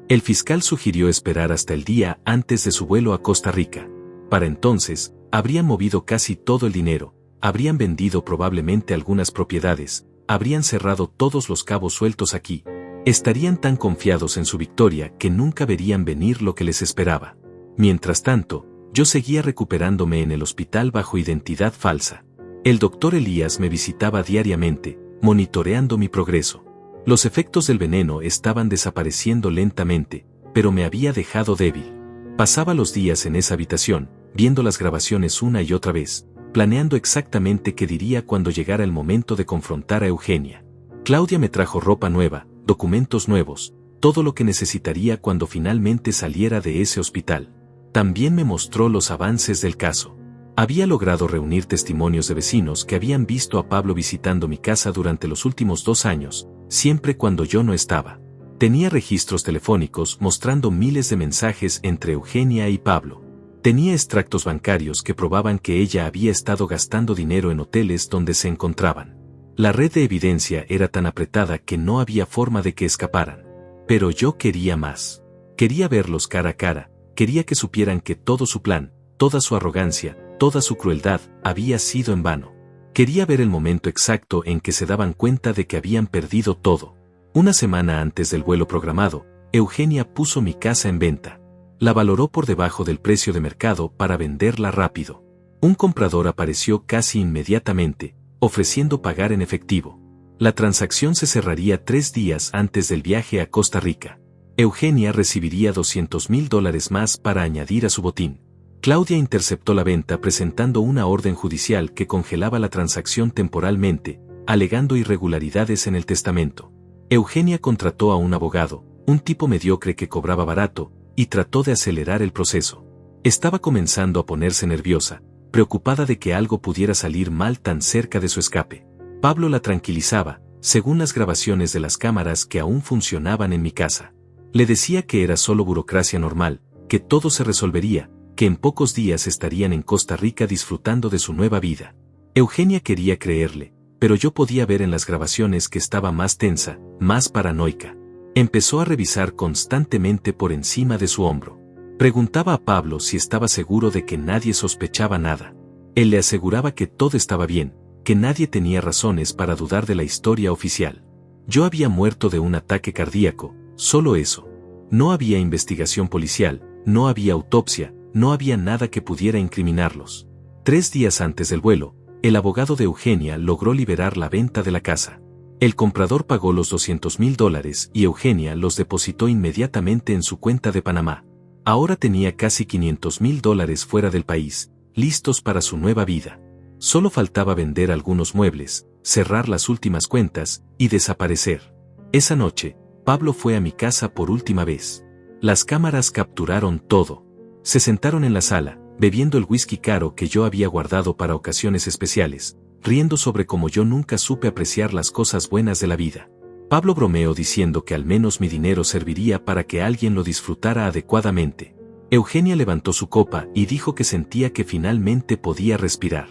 El fiscal sugirió esperar hasta el día antes de su vuelo a Costa Rica. Para entonces, habrían movido casi todo el dinero, habrían vendido probablemente algunas propiedades, habrían cerrado todos los cabos sueltos aquí. Estarían tan confiados en su victoria que nunca verían venir lo que les esperaba. Mientras tanto, yo seguía recuperándome en el hospital bajo identidad falsa. El doctor Elías me visitaba diariamente, monitoreando mi progreso. Los efectos del veneno estaban desapareciendo lentamente, pero me había dejado débil. Pasaba los días en esa habitación, viendo las grabaciones una y otra vez, planeando exactamente qué diría cuando llegara el momento de confrontar a Eugenia. Claudia me trajo ropa nueva, documentos nuevos, todo lo que necesitaría cuando finalmente saliera de ese hospital. También me mostró los avances del caso. Había logrado reunir testimonios de vecinos que habían visto a Pablo visitando mi casa durante los últimos 2 años, siempre cuando yo no estaba. Tenía registros telefónicos mostrando miles de mensajes entre Eugenia y Pablo. Tenía extractos bancarios que probaban que ella había estado gastando dinero en hoteles donde se encontraban. La red de evidencia era tan apretada que no había forma de que escaparan. Pero yo quería más. Quería verlos cara a cara, quería que supieran que todo su plan, toda su arrogancia, toda su crueldad, había sido en vano. Quería ver el momento exacto en que se daban cuenta de que habían perdido todo. Una semana antes del vuelo programado, Eugenia puso mi casa en venta. La valoró por debajo del precio de mercado para venderla rápido. Un comprador apareció casi inmediatamente, ofreciendo pagar en efectivo. La transacción se cerraría 3 días antes del viaje a Costa Rica. Eugenia recibiría $200,000 más para añadir a su botín. Claudia interceptó la venta presentando una orden judicial que congelaba la transacción temporalmente, alegando irregularidades en el testamento. Eugenia contrató a un abogado, un tipo mediocre que cobraba barato, y trató de acelerar el proceso. Estaba comenzando a ponerse nerviosa, preocupada de que algo pudiera salir mal tan cerca de su escape. Pablo la tranquilizaba, según las grabaciones de las cámaras que aún funcionaban en mi casa. Le decía que era solo burocracia normal, que todo se resolvería, que en pocos días estarían en Costa Rica disfrutando de su nueva vida. Eugenia quería creerle, pero yo podía ver en las grabaciones que estaba más tensa, más paranoica. Empezó a revisar constantemente por encima de su hombro. Preguntaba a Pablo si estaba seguro de que nadie sospechaba nada. Él le aseguraba que todo estaba bien, que nadie tenía razones para dudar de la historia oficial. Yo había muerto de un ataque cardíaco, solo eso. No había investigación policial, no había autopsia, no había nada que pudiera incriminarlos. 3 días antes del vuelo, el abogado de Eugenia logró liberar la venta de la casa. El comprador pagó los $200,000 y Eugenia los depositó inmediatamente en su cuenta de Panamá. Ahora tenía casi $500,000 fuera del país, listos para su nueva vida. Solo faltaba vender algunos muebles, cerrar las últimas cuentas y desaparecer. Esa noche, Pablo fue a mi casa por última vez. Las cámaras capturaron todo. Se sentaron en la sala, bebiendo el whisky caro que yo había guardado para ocasiones especiales, riendo sobre cómo yo nunca supe apreciar las cosas buenas de la vida. Pablo bromeó diciendo que al menos mi dinero serviría para que alguien lo disfrutara adecuadamente. Eugenia levantó su copa y dijo que sentía que finalmente podía respirar.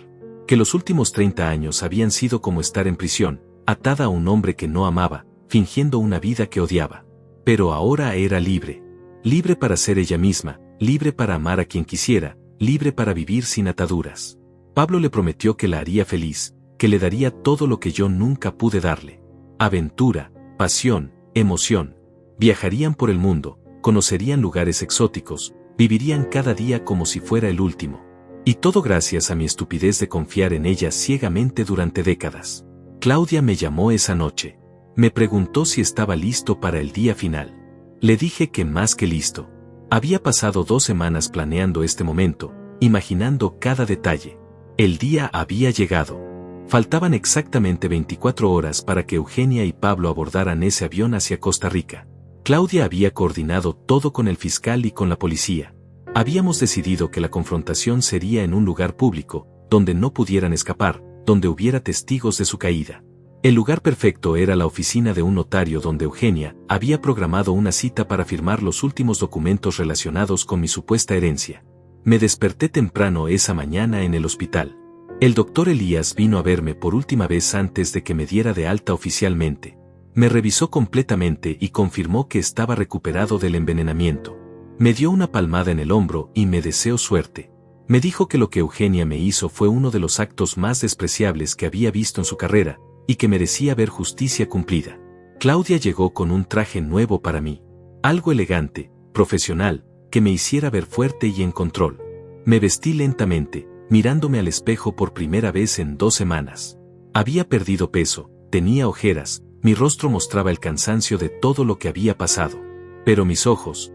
Que los últimos 30 años habían sido como estar en prisión, atada a un hombre que no amaba, fingiendo una vida que odiaba. Pero ahora era libre. Libre para ser ella misma, libre para amar a quien quisiera, libre para vivir sin ataduras. Pablo le prometió que la haría feliz, que le daría todo lo que yo nunca pude darle. Aventura, pasión, emoción. Viajarían por el mundo, conocerían lugares exóticos, vivirían cada día como si fuera el último. Y todo gracias a mi estupidez de confiar en ella ciegamente durante décadas. Claudia me llamó esa noche. Me preguntó si estaba listo para el día final. Le dije que más que listo. Había pasado 2 semanas planeando este momento, imaginando cada detalle. El día había llegado. Faltaban exactamente 24 horas para que Eugenia y Pablo abordaran ese avión hacia Costa Rica. Claudia había coordinado todo con el fiscal y con la policía. Habíamos decidido que la confrontación sería en un lugar público, donde no pudieran escapar, donde hubiera testigos de su caída. El lugar perfecto era la oficina de un notario donde Eugenia había programado una cita para firmar los últimos documentos relacionados con mi supuesta herencia. Me desperté temprano esa mañana en el hospital. El doctor Elías vino a verme por última vez antes de que me diera de alta oficialmente. Me revisó completamente y confirmó que estaba recuperado del envenenamiento. Me dio una palmada en el hombro y me deseó suerte. Me dijo que lo que Eugenia me hizo fue uno de los actos más despreciables que había visto en su carrera, y que merecía ver justicia cumplida. Claudia llegó con un traje nuevo para mí. Algo elegante, profesional, que me hiciera ver fuerte y en control. Me vestí lentamente, mirándome al espejo por primera vez en 2 semanas. Había perdido peso, tenía ojeras, mi rostro mostraba el cansancio de todo lo que había pasado. Pero mis ojos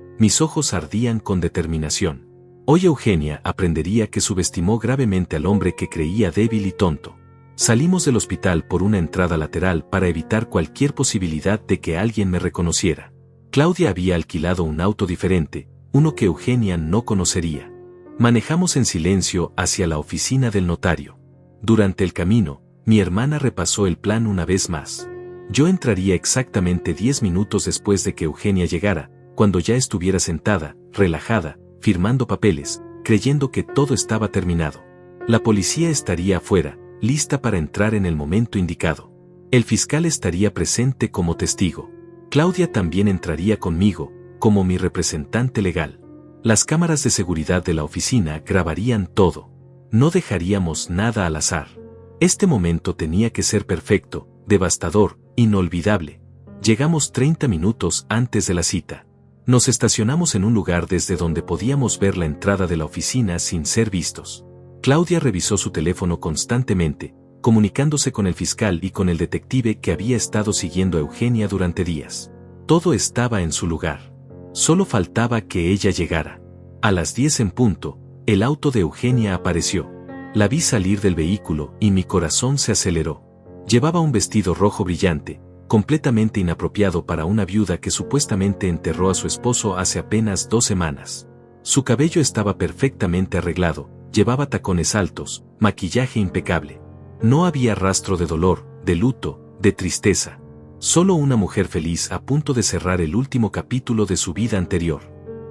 ardían con determinación. Hoy Eugenia aprendería que subestimó gravemente al hombre que creía débil y tonto. Salimos del hospital por una entrada lateral para evitar cualquier posibilidad de que alguien me reconociera. Claudia había alquilado un auto diferente, uno que Eugenia no conocería. Manejamos en silencio hacia la oficina del notario. Durante el camino, mi hermana repasó el plan una vez más. Yo entraría exactamente 10 minutos después de que Eugenia llegara, cuando ya estuviera sentada, relajada, firmando papeles, creyendo que todo estaba terminado. La policía estaría afuera, lista para entrar en el momento indicado. El fiscal estaría presente como testigo. Claudia también entraría conmigo, como mi representante legal. Las cámaras de seguridad de la oficina grabarían todo. No dejaríamos nada al azar. Este momento tenía que ser perfecto, devastador, inolvidable. Llegamos 30 minutos antes de la cita. Nos estacionamos en un lugar desde donde podíamos ver la entrada de la oficina sin ser vistos. Claudia revisó su teléfono constantemente, comunicándose con el fiscal y con el detective que había estado siguiendo a Eugenia durante días. Todo estaba en su lugar. Solo faltaba que ella llegara. A las 10 en punto, el auto de Eugenia apareció. La vi salir del vehículo y mi corazón se aceleró. Llevaba un vestido rojo brillante, completamente inapropiado para una viuda que supuestamente enterró a su esposo hace apenas 2 semanas. Su cabello estaba perfectamente arreglado, llevaba tacones altos, maquillaje impecable. No había rastro de dolor, de luto, de tristeza. Solo una mujer feliz a punto de cerrar el último capítulo de su vida anterior.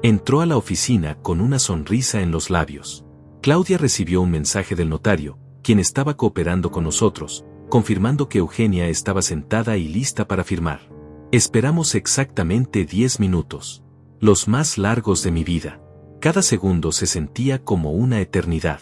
Entró a la oficina con una sonrisa en los labios. Claudia recibió un mensaje del notario, quien estaba cooperando con nosotros, confirmando que Eugenia estaba sentada y lista para firmar. Esperamos exactamente 10 minutos. Los más largos de mi vida. Cada segundo se sentía como una eternidad.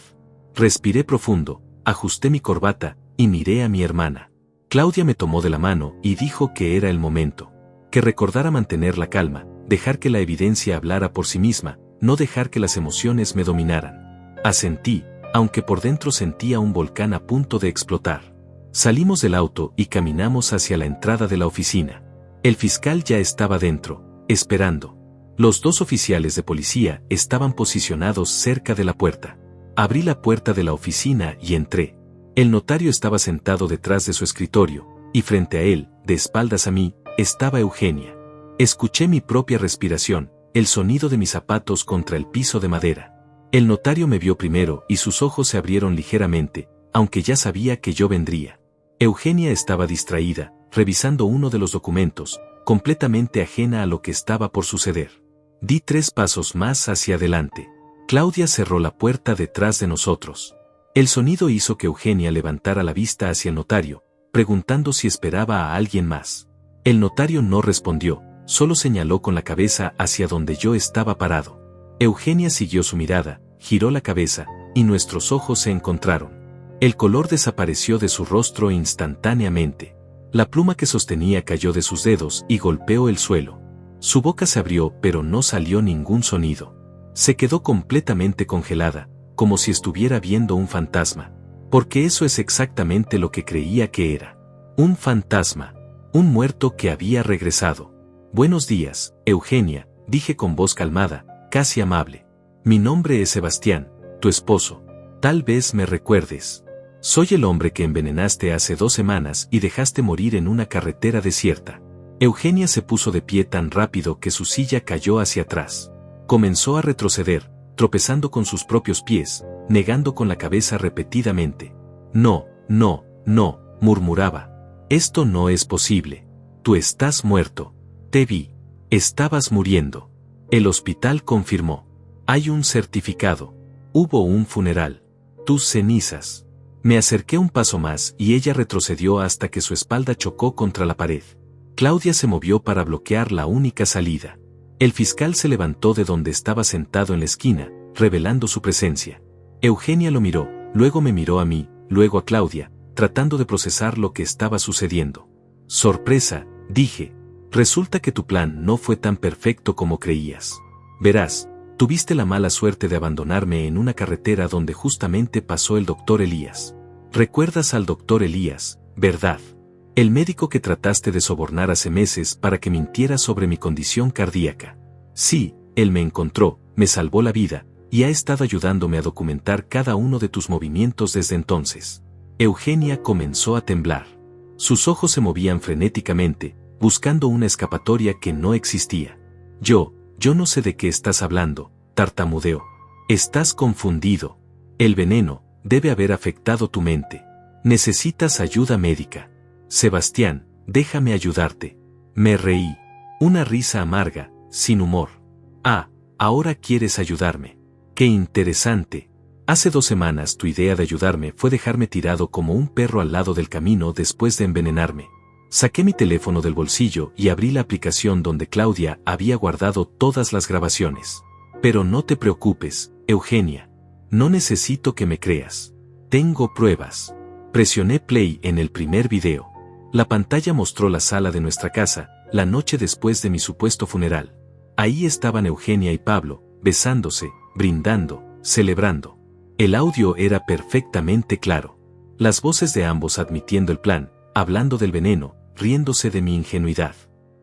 Respiré profundo, ajusté mi corbata, y miré a mi hermana. Claudia me tomó de la mano y dijo que era el momento. Que recordara mantener la calma, dejar que la evidencia hablara por sí misma, no dejar que las emociones me dominaran. Asentí, aunque por dentro sentía un volcán a punto de explotar. Salimos del auto y caminamos hacia la entrada de la oficina. El fiscal ya estaba dentro, esperando. Los 2 oficiales de policía estaban posicionados cerca de la puerta. Abrí la puerta de la oficina y entré. El notario estaba sentado detrás de su escritorio, y frente a él, de espaldas a mí, estaba Eugenia. Escuché mi propia respiración, el sonido de mis zapatos contra el piso de madera. El notario me vio primero y sus ojos se abrieron ligeramente, aunque ya sabía que yo vendría. Eugenia estaba distraída, revisando uno de los documentos, completamente ajena a lo que estaba por suceder. Di 3 pasos más hacia adelante. Claudia cerró la puerta detrás de nosotros. El sonido hizo que Eugenia levantara la vista hacia el notario, preguntando si esperaba a alguien más. El notario no respondió, solo señaló con la cabeza hacia donde yo estaba parado. Eugenia siguió su mirada, giró la cabeza, y nuestros ojos se encontraron. El color desapareció de su rostro instantáneamente. La pluma que sostenía cayó de sus dedos y golpeó el suelo. Su boca se abrió pero no salió ningún sonido. Se quedó completamente congelada, como si estuviera viendo un fantasma. Porque eso es exactamente lo que creía que era. Un fantasma. Un muerto que había regresado. Buenos días, Eugenia, dije con voz calmada, casi amable. Mi nombre es Sebastián, tu esposo. Tal vez me recuerdes. Soy el hombre que envenenaste hace 2 semanas y dejaste morir en una carretera desierta. Eugenia se puso de pie tan rápido que su silla cayó hacia atrás. Comenzó a retroceder, tropezando con sus propios pies, negando con la cabeza repetidamente. No, no, no, murmuraba. Esto no es posible. Tú estás muerto. Te vi. Estabas muriendo. El hospital confirmó. Hay un certificado. Hubo un funeral. Tus cenizas. Me acerqué un paso más y ella retrocedió hasta que su espalda chocó contra la pared. Claudia se movió para bloquear la única salida. El fiscal se levantó de donde estaba sentado en la esquina, revelando su presencia. Eugenia lo miró, luego me miró a mí, luego a Claudia, tratando de procesar lo que estaba sucediendo. Sorpresa, dije. Resulta que tu plan no fue tan perfecto como creías. Verás, tuviste la mala suerte de abandonarme en una carretera donde justamente pasó el doctor Elías. ¿Recuerdas al doctor Elías, verdad? El médico que trataste de sobornar hace meses para que mintiera sobre mi condición cardíaca. Sí, él me encontró, me salvó la vida, y ha estado ayudándome a documentar cada uno de tus movimientos desde entonces. Eugenia comenzó a temblar. Sus ojos se movían frenéticamente, buscando una escapatoria que no existía. Yo no sé de qué estás hablando, tartamudeó. Estás confundido. El veneno debe haber afectado tu mente. Necesitas ayuda médica. Sebastián, déjame ayudarte. Me reí. Una risa amarga, sin humor. Ah, ahora quieres ayudarme. Qué interesante. Hace 2 semanas tu idea de ayudarme fue dejarme tirado como un perro al lado del camino después de envenenarme. Saqué mi teléfono del bolsillo y abrí la aplicación donde Claudia había guardado todas las grabaciones. Pero no te preocupes, Eugenia. No necesito que me creas. Tengo pruebas. Presioné play en el primer video. La pantalla mostró la sala de nuestra casa, la noche después de mi supuesto funeral. Ahí estaban Eugenia y Pablo, besándose, brindando, celebrando. El audio era perfectamente claro. Las voces de ambos admitiendo el plan, hablando del veneno, riéndose de mi ingenuidad.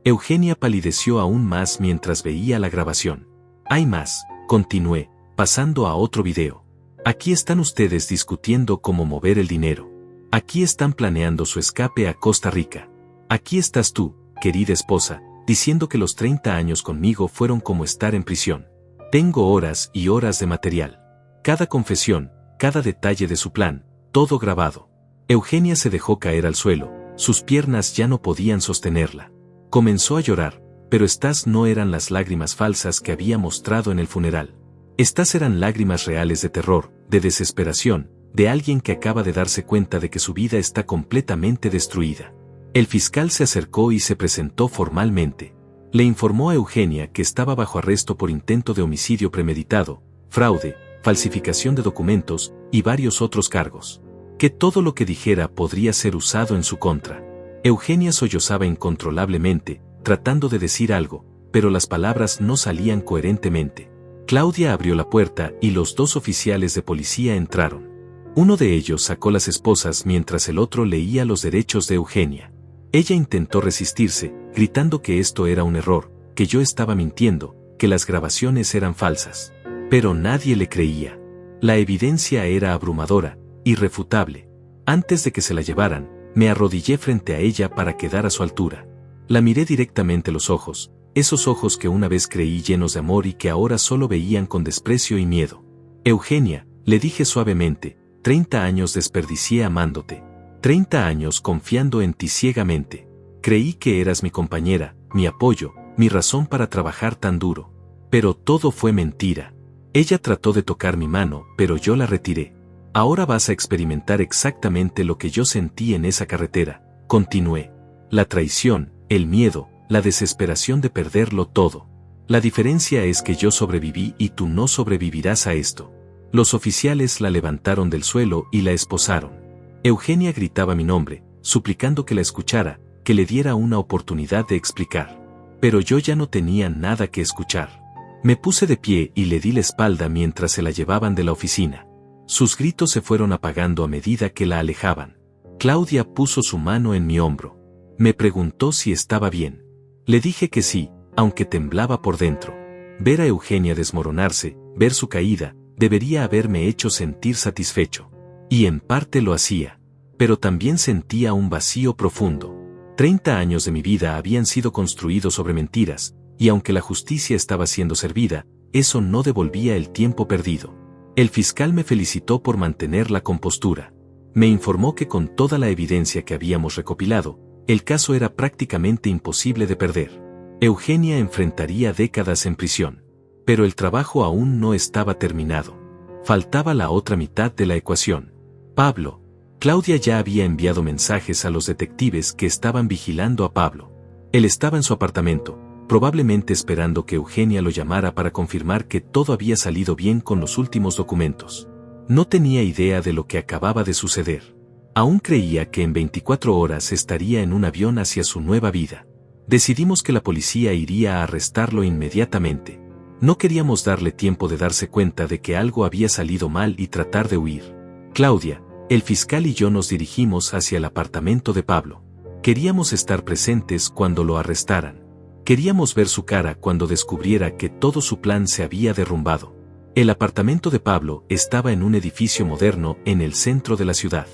Eugenia palideció aún más mientras veía la grabación. Hay más, continué, pasando a otro video. Aquí están ustedes discutiendo cómo mover el dinero. Aquí están planeando su escape a Costa Rica. Aquí estás tú, querida esposa, diciendo que los 30 años conmigo fueron como estar en prisión. Tengo horas y horas de material. Cada confesión, cada detalle de su plan, todo grabado. Eugenia se dejó caer al suelo, sus piernas ya no podían sostenerla. Comenzó a llorar, pero estas no eran las lágrimas falsas que había mostrado en el funeral. Estas eran lágrimas reales de terror, de desesperación, de alguien que acaba de darse cuenta de que su vida está completamente destruida. El fiscal se acercó y se presentó formalmente. Le informó a Eugenia que estaba bajo arresto por intento de homicidio premeditado, fraude, falsificación de documentos y varios otros cargos. Que todo lo que dijera podría ser usado en su contra. Eugenia sollozaba incontrolablemente, tratando de decir algo, pero las palabras no salían coherentemente. Claudia abrió la puerta y los dos oficiales de policía entraron. Uno de ellos sacó las esposas mientras el otro leía los derechos de Eugenia. Ella intentó resistirse, gritando que esto era un error, que yo estaba mintiendo, que las grabaciones eran falsas. Pero nadie le creía. La evidencia era abrumadora, irrefutable. Antes de que se la llevaran, me arrodillé frente a ella para quedar a su altura. La miré directamente a los ojos, esos ojos que una vez creí llenos de amor y que ahora solo veían con desprecio y miedo. Eugenia, le dije suavemente, 30 años desperdicié amándote. 30 años confiando en ti ciegamente. Creí que eras mi compañera, mi apoyo, mi razón para trabajar tan duro. Pero todo fue mentira. Ella trató de tocar mi mano, pero yo la retiré. Ahora vas a experimentar exactamente lo que yo sentí en esa carretera, continué. La traición, el miedo, la desesperación de perderlo todo. La diferencia es que yo sobreviví y tú no sobrevivirás a esto. Los oficiales la levantaron del suelo y la esposaron. Eugenia gritaba mi nombre, suplicando que la escuchara, que le diera una oportunidad de explicar. Pero yo ya no tenía nada que escuchar. Me puse de pie y le di la espalda mientras se la llevaban de la oficina. Sus gritos se fueron apagando a medida que la alejaban. Claudia puso su mano en mi hombro. Me preguntó si estaba bien. Le dije que sí, aunque temblaba por dentro. Ver a Eugenia desmoronarse, ver su caída, debería haberme hecho sentir satisfecho. Y en parte lo hacía. Pero también sentía un vacío profundo. 30 años de mi vida habían sido construidos sobre mentiras, y aunque la justicia estaba siendo servida, eso no devolvía el tiempo perdido. El fiscal me felicitó por mantener la compostura. Me informó que con toda la evidencia que habíamos recopilado, el caso era prácticamente imposible de perder. Eugenia enfrentaría décadas en prisión. Pero el trabajo aún no estaba terminado. Faltaba la otra mitad de la ecuación. Pablo. Claudia ya había enviado mensajes a los detectives que estaban vigilando a Pablo. Él estaba en su apartamento, probablemente esperando que Eugenia lo llamara para confirmar que todo había salido bien con los últimos documentos. No tenía idea de lo que acababa de suceder. Aún creía que en 24 horas estaría en un avión hacia su nueva vida. Decidimos que la policía iría a arrestarlo inmediatamente. No queríamos darle tiempo de darse cuenta de que algo había salido mal y tratar de huir. Claudia, el fiscal y yo nos dirigimos hacia el apartamento de Pablo. Queríamos estar presentes cuando lo arrestaran. Queríamos ver su cara cuando descubriera que todo su plan se había derrumbado. El apartamento de Pablo estaba en un edificio moderno en el centro de la ciudad.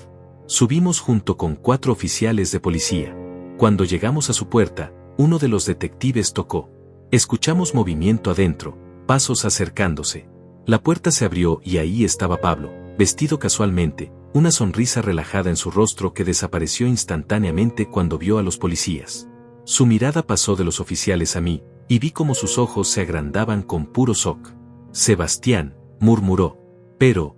Subimos junto con 4 oficiales de policía. Cuando llegamos a su puerta, uno de los detectives tocó. Escuchamos movimiento adentro, pasos acercándose. La puerta se abrió y ahí estaba Pablo, vestido casualmente, una sonrisa relajada en su rostro que desapareció instantáneamente cuando vio a los policías. Su mirada pasó de los oficiales a mí, y vi cómo sus ojos se agrandaban con puro shock. Sebastián, murmuró. Pero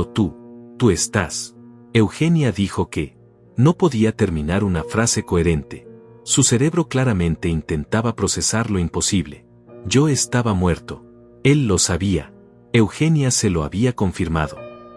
tú estás. Eugenia dijo que no podía terminar una frase coherente. Su cerebro claramente intentaba procesar lo imposible. Yo estaba muerto. Él lo sabía. Eugenia se lo había confirmado.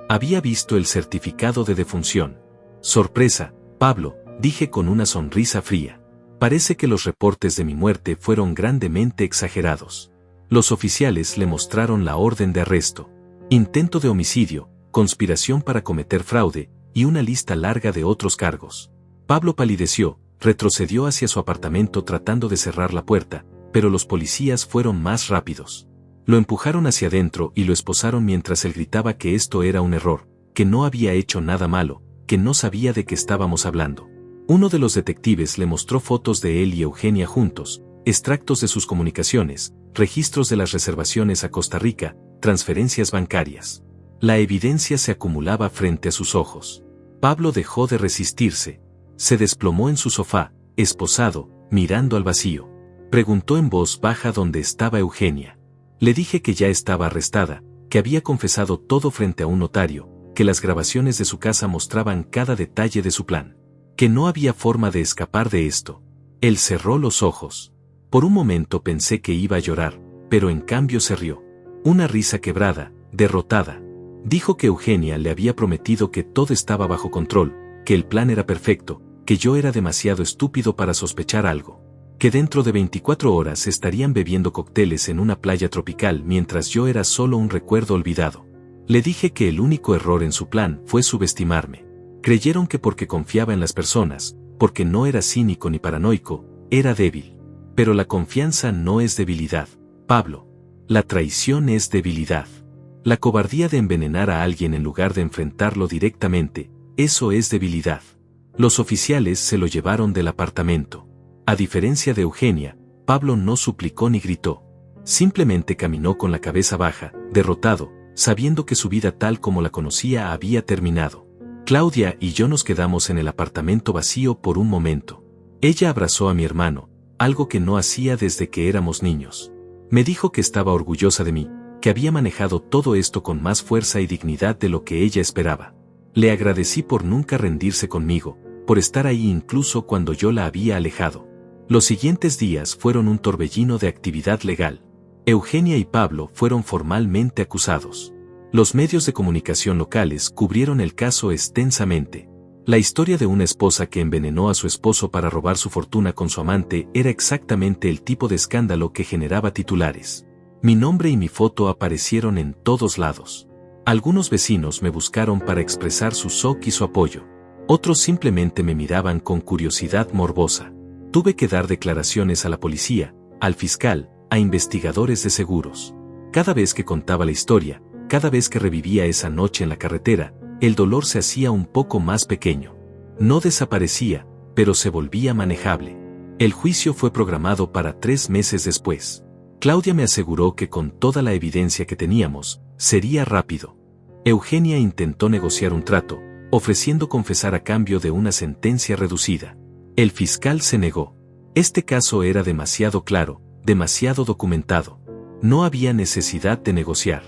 Había visto el certificado de defunción. Sorpresa, Pablo, dije con una sonrisa fría. Parece que los reportes de mi muerte fueron grandemente exagerados. Los oficiales le mostraron la orden de arresto, intento de homicidio, conspiración para cometer fraude, y una lista larga de otros cargos. Pablo palideció, retrocedió hacia su apartamento tratando de cerrar la puerta, pero los policías fueron más rápidos. Lo empujaron hacia adentro y lo esposaron mientras él gritaba que esto era un error, que no había hecho nada malo, que no sabía de qué estábamos hablando. Uno de los detectives le mostró fotos de él y Eugenia juntos, extractos de sus comunicaciones, registros de las reservaciones a Costa Rica, transferencias bancarias. La evidencia se acumulaba frente a sus ojos. Pablo dejó de resistirse. Se desplomó en su sofá, esposado, mirando al vacío. Preguntó en voz baja dónde estaba Eugenia. Le dije que ya estaba arrestada, que había confesado todo frente a un notario, que las grabaciones de su casa mostraban cada detalle de su plan, que no había forma de escapar de esto. Él cerró los ojos. Por un momento pensé que iba a llorar, pero en cambio se rió. Una risa quebrada, derrotada. Dijo que Eugenia le había prometido que todo estaba bajo control, que el plan era perfecto, que yo era demasiado estúpido para sospechar algo, que dentro de 24 horas estarían bebiendo cócteles en una playa tropical mientras yo era solo un recuerdo olvidado. Le dije que el único error en su plan fue subestimarme. Creyeron que porque confiaba en las personas, porque no era cínico ni paranoico, era débil. Pero la confianza no es debilidad, Pablo. La traición es debilidad. La cobardía de envenenar a alguien en lugar de enfrentarlo directamente, eso es debilidad. Los oficiales se lo llevaron del apartamento. A diferencia de Eugenia, Pablo no suplicó ni gritó. Simplemente caminó con la cabeza baja, derrotado, sabiendo que su vida tal como la conocía había terminado. Claudia y yo nos quedamos en el apartamento vacío por un momento. Ella abrazó a mi hermano, algo que no hacía desde que éramos niños. Me dijo que estaba orgullosa de mí, que había manejado todo esto con más fuerza y dignidad de lo que ella esperaba. Le agradecí por nunca rendirse conmigo, por estar ahí incluso cuando yo la había alejado. Los siguientes días fueron un torbellino de actividad legal. Eugenia y Pablo fueron formalmente acusados. Los medios de comunicación locales cubrieron el caso extensamente. La historia de una esposa que envenenó a su esposo para robar su fortuna con su amante era exactamente el tipo de escándalo que generaba titulares. Mi nombre y mi foto aparecieron en todos lados. Algunos vecinos me buscaron para expresar su shock y su apoyo. Otros simplemente me miraban con curiosidad morbosa. Tuve que dar declaraciones a la policía, al fiscal, a investigadores de seguros. Cada vez que contaba la historia, cada vez que revivía esa noche en la carretera, el dolor se hacía un poco más pequeño. No desaparecía, pero se volvía manejable. El juicio fue programado para 3 meses después. Claudia me aseguró que con toda la evidencia que teníamos, sería rápido. Eugenia intentó negociar un trato, ofreciendo confesar a cambio de una sentencia reducida. El fiscal se negó. Este caso era demasiado claro, demasiado documentado. No había necesidad de negociar.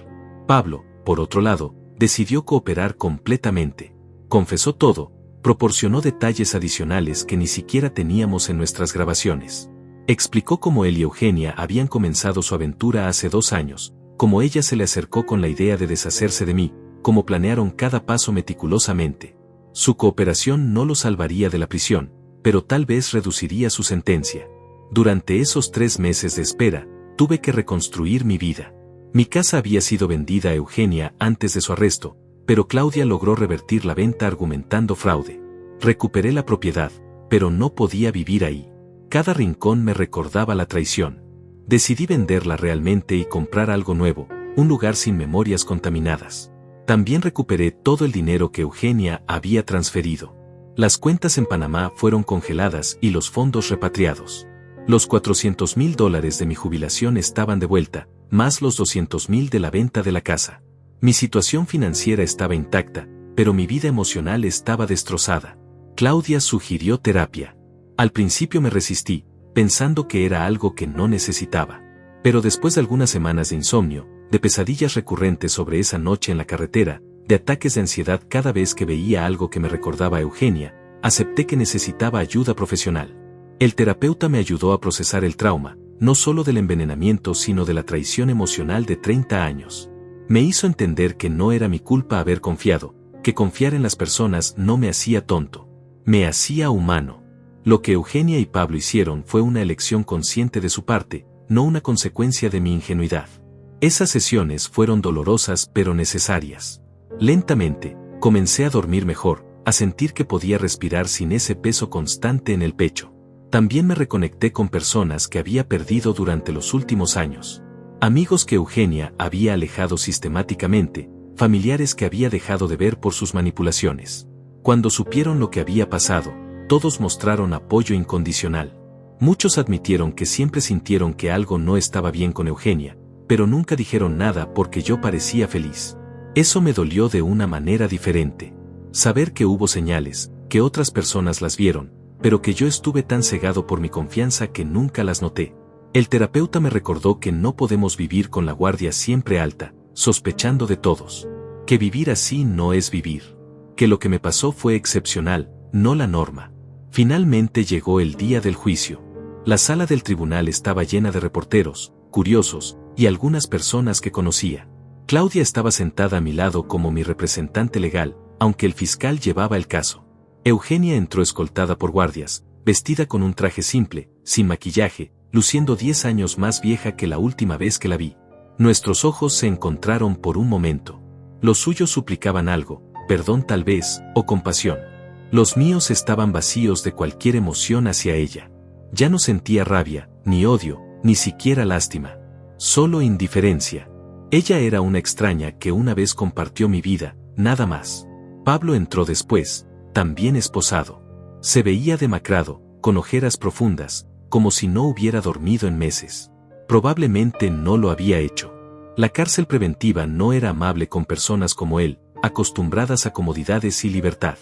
Pablo, por otro lado, decidió cooperar completamente. Confesó todo, proporcionó detalles adicionales que ni siquiera teníamos en nuestras grabaciones. Explicó cómo él y Eugenia habían comenzado su aventura hace 2 años, cómo ella se le acercó con la idea de deshacerse de mí, cómo planearon cada paso meticulosamente. Su cooperación no lo salvaría de la prisión, pero tal vez reduciría su sentencia. Durante esos 3 meses de espera, tuve que reconstruir mi vida. Mi casa había sido vendida a Eugenia antes de su arresto, pero Claudia logró revertir la venta argumentando fraude. Recuperé la propiedad, pero no podía vivir ahí. Cada rincón me recordaba la traición. Decidí venderla realmente y comprar algo nuevo, un lugar sin memorias contaminadas. También recuperé todo el dinero que Eugenia había transferido. Las cuentas en Panamá fueron congeladas y los fondos repatriados. Los $400,000 de mi jubilación estaban de vuelta, más los $200,000 de la venta de la casa. Mi situación financiera estaba intacta, pero mi vida emocional estaba destrozada. Claudia sugirió terapia. Al principio me resistí, pensando que era algo que no necesitaba. Pero después de algunas semanas de insomnio, de pesadillas recurrentes sobre esa noche en la carretera, de ataques de ansiedad cada vez que veía algo que me recordaba a Eugenia, acepté que necesitaba ayuda profesional. El terapeuta me ayudó a procesar el trauma, no solo del envenenamiento sino de la traición emocional de 30 años. Me hizo entender que no era mi culpa haber confiado, que confiar en las personas no me hacía tonto. Me hacía humano. Lo que Eugenia y Pablo hicieron fue una elección consciente de su parte, no una consecuencia de mi ingenuidad. Esas sesiones fueron dolorosas pero necesarias. Lentamente, comencé a dormir mejor, a sentir que podía respirar sin ese peso constante en el pecho. También me reconecté con personas que había perdido durante los últimos años. Amigos que Eugenia había alejado sistemáticamente, familiares que había dejado de ver por sus manipulaciones. Cuando supieron lo que había pasado, todos mostraron apoyo incondicional. Muchos admitieron que siempre sintieron que algo no estaba bien con Eugenia, pero nunca dijeron nada porque yo parecía feliz. Eso me dolió de una manera diferente. Saber que hubo señales, que otras personas las vieron, pero que yo estuve tan cegado por mi confianza que nunca las noté. El terapeuta me recordó que no podemos vivir con la guardia siempre alta, sospechando de todos. Que vivir así no es vivir. Que lo que me pasó fue excepcional, no la norma. Finalmente llegó el día del juicio. La sala del tribunal estaba llena de reporteros, curiosos, y algunas personas que conocía. Claudia estaba sentada a mi lado como mi representante legal, aunque el fiscal llevaba el caso. Eugenia entró escoltada por guardias, vestida con un traje simple, sin maquillaje, luciendo 10 años más vieja que la última vez que la vi. Nuestros ojos se encontraron por un momento. Los suyos suplicaban algo, perdón tal vez, o compasión. Los míos estaban vacíos de cualquier emoción hacia ella. Ya no sentía rabia, ni odio, ni siquiera lástima. Solo indiferencia. Ella era una extraña que una vez compartió mi vida, nada más. Pablo entró después, también esposado. Se veía demacrado, con ojeras profundas, como si no hubiera dormido en meses. Probablemente no lo había hecho. La cárcel preventiva no era amable con personas como él, acostumbradas a comodidades y libertad.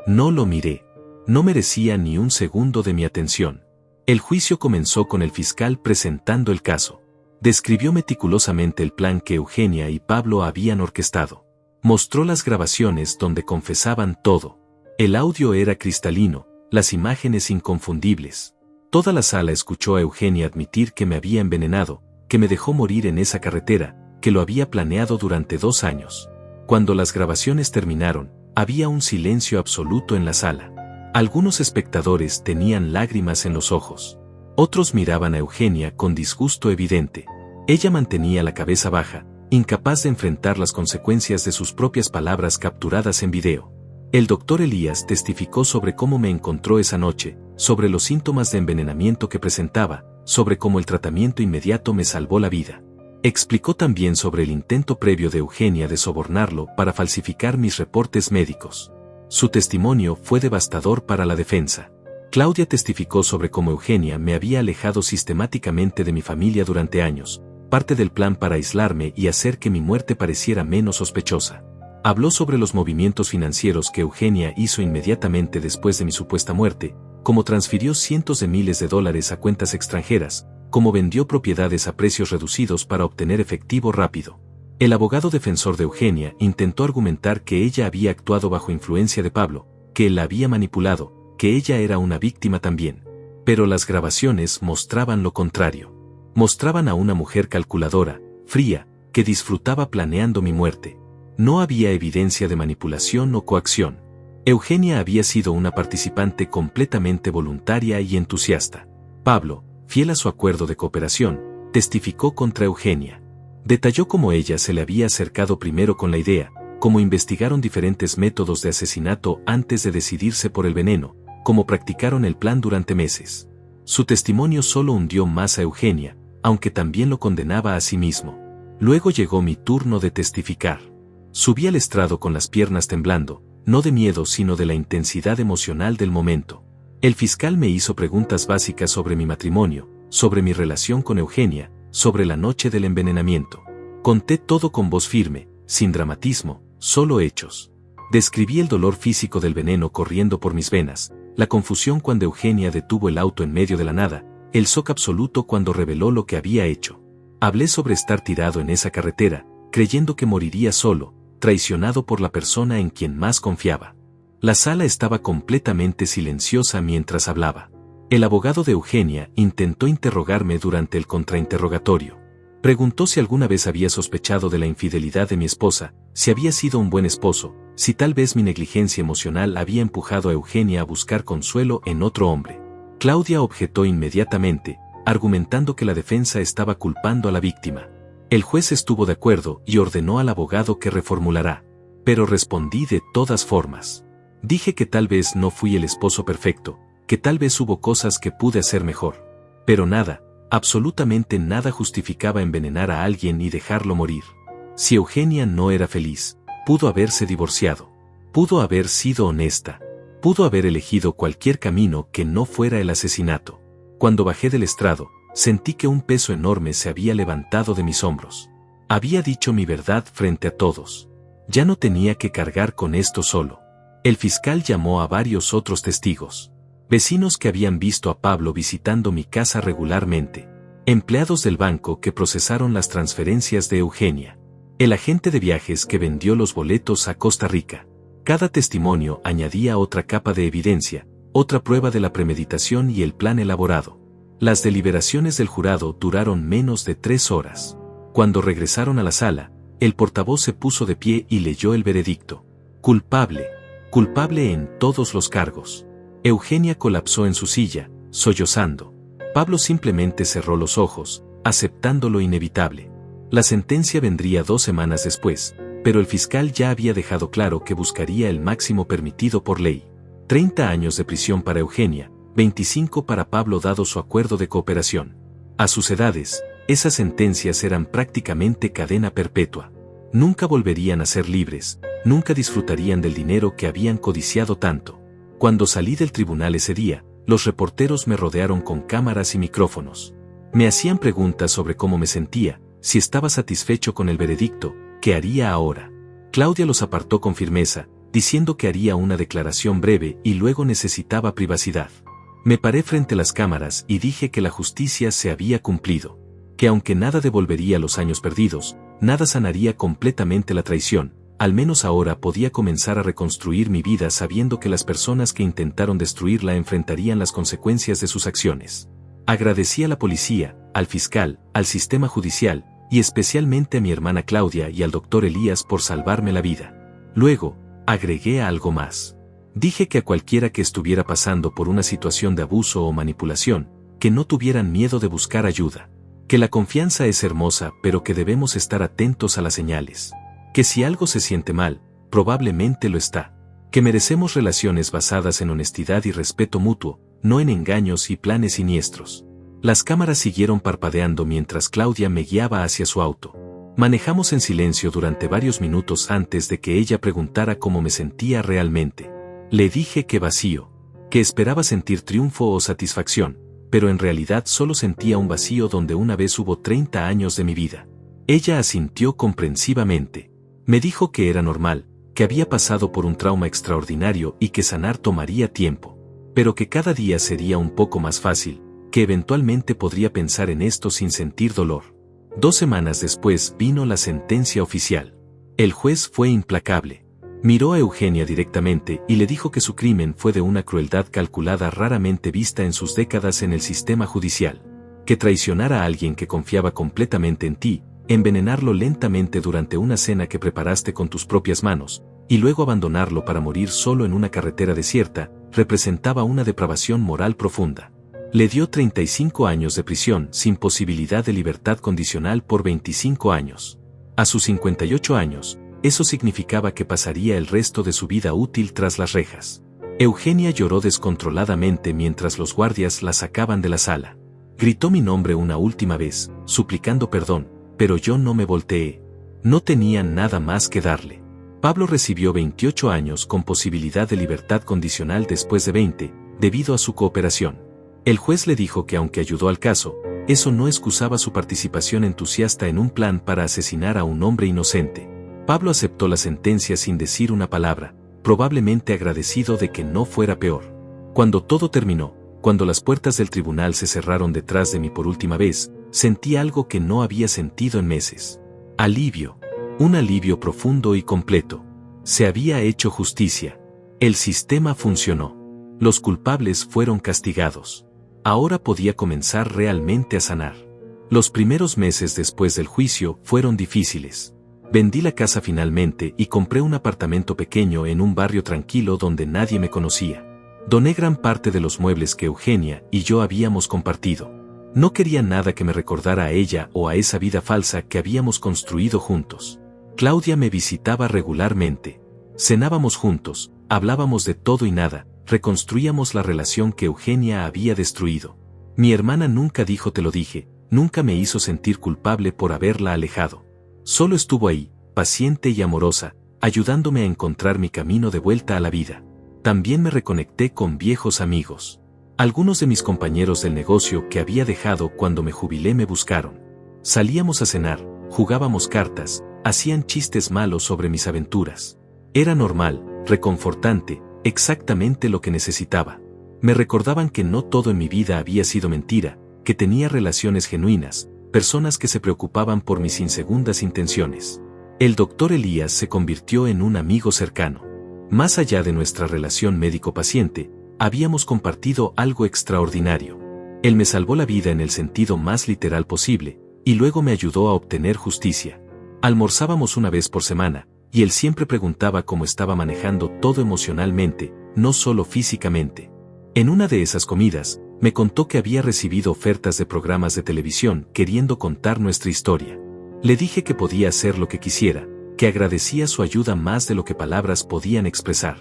No lo miré. No merecía ni un segundo de mi atención. El juicio comenzó con el fiscal presentando el caso. Describió meticulosamente el plan que Eugenia y Pablo habían orquestado. Mostró las grabaciones donde confesaban todo. El audio era cristalino, las imágenes inconfundibles. Toda la sala escuchó a Eugenia admitir que me había envenenado, que me dejó morir en esa carretera, que lo había planeado durante 2 años. Cuando las grabaciones terminaron, había un silencio absoluto en la sala. Algunos espectadores tenían lágrimas en los ojos. Otros miraban a Eugenia con disgusto evidente. Ella mantenía la cabeza baja, incapaz de enfrentar las consecuencias de sus propias palabras capturadas en video. El doctor Elías testificó sobre cómo me encontró esa noche, sobre los síntomas de envenenamiento que presentaba, sobre cómo el tratamiento inmediato me salvó la vida. Explicó también sobre el intento previo de Eugenia de sobornarlo para falsificar mis reportes médicos. Su testimonio fue devastador para la defensa. Claudia testificó sobre cómo Eugenia me había alejado sistemáticamente de mi familia durante años, parte del plan para aislarme y hacer que mi muerte pareciera menos sospechosa. Habló sobre los movimientos financieros que Eugenia hizo inmediatamente después de mi supuesta muerte, cómo transfirió cientos de miles de dólares a cuentas extranjeras, cómo vendió propiedades a precios reducidos para obtener efectivo rápido. El abogado defensor de Eugenia intentó argumentar que ella había actuado bajo influencia de Pablo, que él la había manipulado, que ella era una víctima también. Pero las grabaciones mostraban lo contrario. Mostraban a una mujer calculadora, fría, que disfrutaba planeando mi muerte. No había evidencia de manipulación o coacción. Eugenia había sido una participante completamente voluntaria y entusiasta. Pablo, fiel a su acuerdo de cooperación, testificó contra Eugenia. Detalló cómo ella se le había acercado primero con la idea, cómo investigaron diferentes métodos de asesinato antes de decidirse por el veneno, cómo practicaron el plan durante meses. Su testimonio solo hundió más a Eugenia, aunque también lo condenaba a sí mismo. Luego llegó mi turno de testificar. Subí al estrado con las piernas temblando, no de miedo sino de la intensidad emocional del momento. El fiscal me hizo preguntas básicas sobre mi matrimonio, sobre mi relación con Eugenia, sobre la noche del envenenamiento. Conté todo con voz firme, sin dramatismo, solo hechos. Describí el dolor físico del veneno corriendo por mis venas, la confusión cuando Eugenia detuvo el auto en medio de la nada, el shock absoluto cuando reveló lo que había hecho. Hablé sobre estar tirado en esa carretera, creyendo que moriría solo, traicionado por la persona en quien más confiaba. La sala estaba completamente silenciosa mientras hablaba. El abogado de Eugenia intentó interrogarme durante el contrainterrogatorio. Preguntó si alguna vez había sospechado de la infidelidad de mi esposa, si había sido un buen esposo, si tal vez mi negligencia emocional había empujado a Eugenia a buscar consuelo en otro hombre. Claudia objetó inmediatamente, argumentando que la defensa estaba culpando a la víctima. El juez estuvo de acuerdo y ordenó al abogado que reformulara. Pero respondí de todas formas. Dije que tal vez no fui el esposo perfecto, que tal vez hubo cosas que pude hacer mejor. Pero nada, absolutamente nada justificaba envenenar a alguien y dejarlo morir. Si Eugenia no era feliz, pudo haberse divorciado. Pudo haber sido honesta. Pudo haber elegido cualquier camino que no fuera el asesinato. Cuando bajé del estrado, sentí que un peso enorme se había levantado de mis hombros. Había dicho mi verdad frente a todos. Ya no tenía que cargar con esto solo. El fiscal llamó a varios otros testigos. Vecinos que habían visto a Pablo visitando mi casa regularmente. Empleados del banco que procesaron las transferencias de Eugenia. El agente de viajes que vendió los boletos a Costa Rica. Cada testimonio añadía otra capa de evidencia, otra prueba de la premeditación y el plan elaborado. Las deliberaciones del jurado duraron menos de 3 horas. Cuando regresaron a la sala, el portavoz se puso de pie y leyó el veredicto. Culpable. Culpable en todos los cargos. Eugenia colapsó en su silla, sollozando. Pablo simplemente cerró los ojos, aceptando lo inevitable. La sentencia vendría 2 semanas después, pero el fiscal ya había dejado claro que buscaría el máximo permitido por ley. 30 años de prisión para Eugenia, 25 para Pablo dado su acuerdo de cooperación. A sus edades, esas sentencias eran prácticamente cadena perpetua. Nunca volverían a ser libres, nunca disfrutarían del dinero que habían codiciado tanto. Cuando salí del tribunal ese día, los reporteros me rodearon con cámaras y micrófonos. Me hacían preguntas sobre cómo me sentía, si estaba satisfecho con el veredicto, qué haría ahora. Claudia los apartó con firmeza, diciendo que haría una declaración breve y luego necesitaba privacidad. Me paré frente a las cámaras y dije que la justicia se había cumplido. Que aunque nada devolvería los años perdidos, nada sanaría completamente la traición, al menos ahora podía comenzar a reconstruir mi vida sabiendo que las personas que intentaron destruirla enfrentarían las consecuencias de sus acciones. Agradecí a la policía, al fiscal, al sistema judicial, y especialmente a mi hermana Claudia y al doctor Elías por salvarme la vida. Luego, agregué algo más. Dije que a cualquiera que estuviera pasando por una situación de abuso o manipulación, que no tuvieran miedo de buscar ayuda. Que la confianza es hermosa pero que debemos estar atentos a las señales. Que si algo se siente mal, probablemente lo está. Que merecemos relaciones basadas en honestidad y respeto mutuo, no en engaños y planes siniestros. Las cámaras siguieron parpadeando mientras Claudia me guiaba hacia su auto. Manejamos en silencio durante varios minutos antes de que ella preguntara cómo me sentía realmente. Le dije que vacío, que esperaba sentir triunfo o satisfacción, pero en realidad solo sentía un vacío donde una vez hubo 30 años de mi vida. Ella asintió comprensivamente. Me dijo que era normal, que había pasado por un trauma extraordinario y que sanar tomaría tiempo, pero que cada día sería un poco más fácil, que eventualmente podría pensar en esto sin sentir dolor. 2 semanas después vino la sentencia oficial. El juez fue implacable. Miró a Eugenia directamente y le dijo que su crimen fue de una crueldad calculada raramente vista en sus décadas en el sistema judicial. Que traicionar a alguien que confiaba completamente en ti, envenenarlo lentamente durante una cena que preparaste con tus propias manos, y luego abandonarlo para morir solo en una carretera desierta, representaba una depravación moral profunda. Le dio 35 años de prisión sin posibilidad de libertad condicional por 25 años. A sus 58 años, eso significaba que pasaría el resto de su vida útil tras las rejas. Eugenia lloró descontroladamente mientras los guardias la sacaban de la sala. Gritó mi nombre una última vez, suplicando perdón, pero yo no me volteé. No tenía nada más que darle. Pablo recibió 28 años con posibilidad de libertad condicional después de 20, debido a su cooperación. El juez le dijo que aunque ayudó al caso, eso no excusaba su participación entusiasta en un plan para asesinar a un hombre inocente. Pablo aceptó la sentencia sin decir una palabra, probablemente agradecido de que no fuera peor. Cuando todo terminó, cuando las puertas del tribunal se cerraron detrás de mí por última vez, sentí algo que no había sentido en meses. Alivio. Un alivio profundo y completo. Se había hecho justicia. El sistema funcionó. Los culpables fueron castigados. Ahora podía comenzar realmente a sanar. Los primeros meses después del juicio fueron difíciles. Vendí la casa finalmente y compré un apartamento pequeño en un barrio tranquilo donde nadie me conocía. Doné gran parte de los muebles que Eugenia y yo habíamos compartido. No quería nada que me recordara a ella o a esa vida falsa que habíamos construido juntos. Claudia me visitaba regularmente. Cenábamos juntos, hablábamos de todo y nada, reconstruíamos la relación que Eugenia había destruido. Mi hermana nunca dijo te lo dije, nunca me hizo sentir culpable por haberla alejado. Solo estuvo ahí, paciente y amorosa, ayudándome a encontrar mi camino de vuelta a la vida. También me reconecté con viejos amigos. Algunos de mis compañeros del negocio que había dejado cuando me jubilé me buscaron. Salíamos a cenar, jugábamos cartas, hacían chistes malos sobre mis aventuras. Era normal, reconfortante, exactamente lo que necesitaba. Me recordaban que no todo en mi vida había sido mentira, que tenía relaciones genuinas, personas que se preocupaban por mis insegundas intenciones. El doctor Elías se convirtió en un amigo cercano. Más allá de nuestra relación médico-paciente, habíamos compartido algo extraordinario. Él me salvó la vida en el sentido más literal posible, y luego me ayudó a obtener justicia. Almorzábamos una vez por semana, y él siempre preguntaba cómo estaba manejando todo emocionalmente, no solo físicamente. En una de esas comidas, me contó que había recibido ofertas de programas de televisión queriendo contar nuestra historia. Le dije que podía hacer lo que quisiera, que agradecía su ayuda más de lo que palabras podían expresar.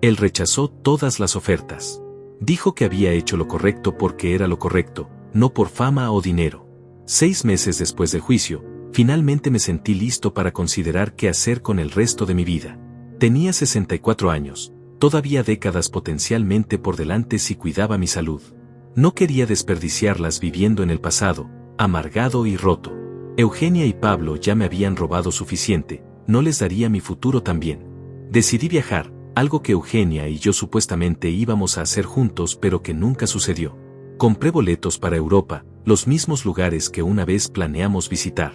Él rechazó todas las ofertas. Dijo que había hecho lo correcto porque era lo correcto, no por fama o dinero. 6 meses después del juicio, finalmente me sentí listo para considerar qué hacer con el resto de mi vida. Tenía 64 años, todavía décadas potencialmente por delante si cuidaba mi salud. No quería desperdiciarlas viviendo en el pasado, amargado y roto. Eugenia y Pablo ya me habían robado suficiente, no les daría mi futuro también. Decidí viajar, algo que Eugenia y yo supuestamente íbamos a hacer juntos pero que nunca sucedió. Compré boletos para Europa, los mismos lugares que una vez planeamos visitar.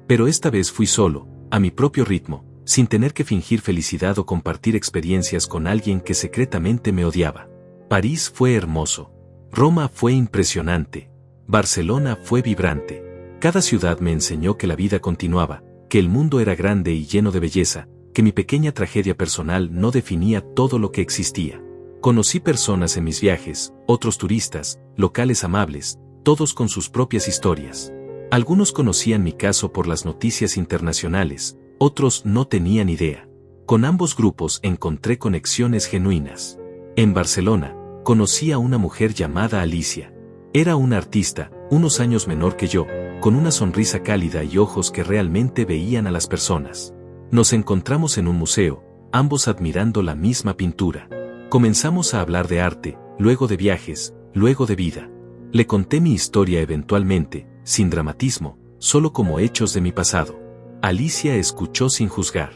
Pero esta vez fui solo, a mi propio ritmo, sin tener que fingir felicidad o compartir experiencias con alguien que secretamente me odiaba. París fue hermoso. Roma fue impresionante. Barcelona fue vibrante. Cada ciudad me enseñó que la vida continuaba, que el mundo era grande y lleno de belleza, que mi pequeña tragedia personal no definía todo lo que existía. Conocí personas en mis viajes, otros turistas, locales amables, todos con sus propias historias. Algunos conocían mi caso por las noticias internacionales, otros no tenían idea. Con ambos grupos encontré conexiones genuinas. En Barcelona, conocí a una mujer llamada Alicia. Era una artista, unos años menor que yo, con una sonrisa cálida y ojos que realmente veían a las personas. Nos encontramos en un museo, ambos admirando la misma pintura. Comenzamos a hablar de arte, luego de viajes, luego de vida. Le conté mi historia eventualmente, sin dramatismo, solo como hechos de mi pasado. Alicia escuchó sin juzgar.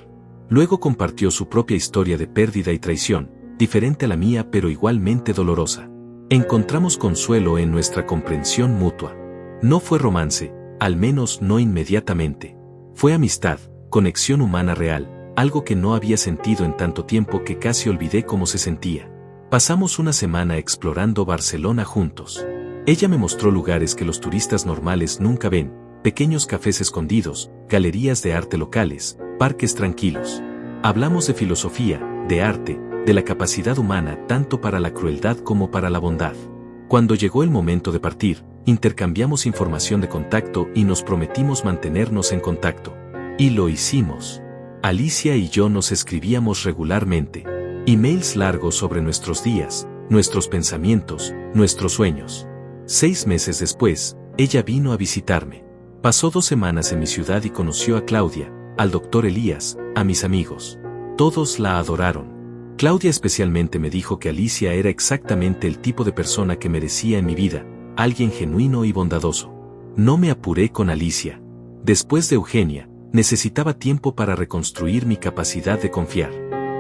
Luego compartió su propia historia de pérdida y traición, diferente a la mía pero igualmente dolorosa. Encontramos consuelo en nuestra comprensión mutua. No fue romance, al menos no inmediatamente. Fue amistad, conexión humana real, algo que no había sentido en tanto tiempo que casi olvidé cómo se sentía. Pasamos una semana explorando Barcelona juntos. Ella me mostró lugares que los turistas normales nunca ven, pequeños cafés escondidos, galerías de arte locales, parques tranquilos. Hablamos de filosofía, de arte, de la capacidad humana tanto para la crueldad como para la bondad. Cuando llegó el momento de partir, intercambiamos información de contacto y nos prometimos mantenernos en contacto. Y lo hicimos. Alicia y yo nos escribíamos regularmente. Emails largos sobre nuestros días, nuestros pensamientos, nuestros sueños. 6 meses después, ella vino a visitarme. Pasó 2 semanas en mi ciudad y conoció a Claudia, al doctor Elías, a mis amigos. Todos la adoraron. Claudia especialmente me dijo que Alicia era exactamente el tipo de persona que merecía en mi vida, alguien genuino y bondadoso. No me apuré con Alicia. Después de Eugenia, necesitaba tiempo para reconstruir mi capacidad de confiar.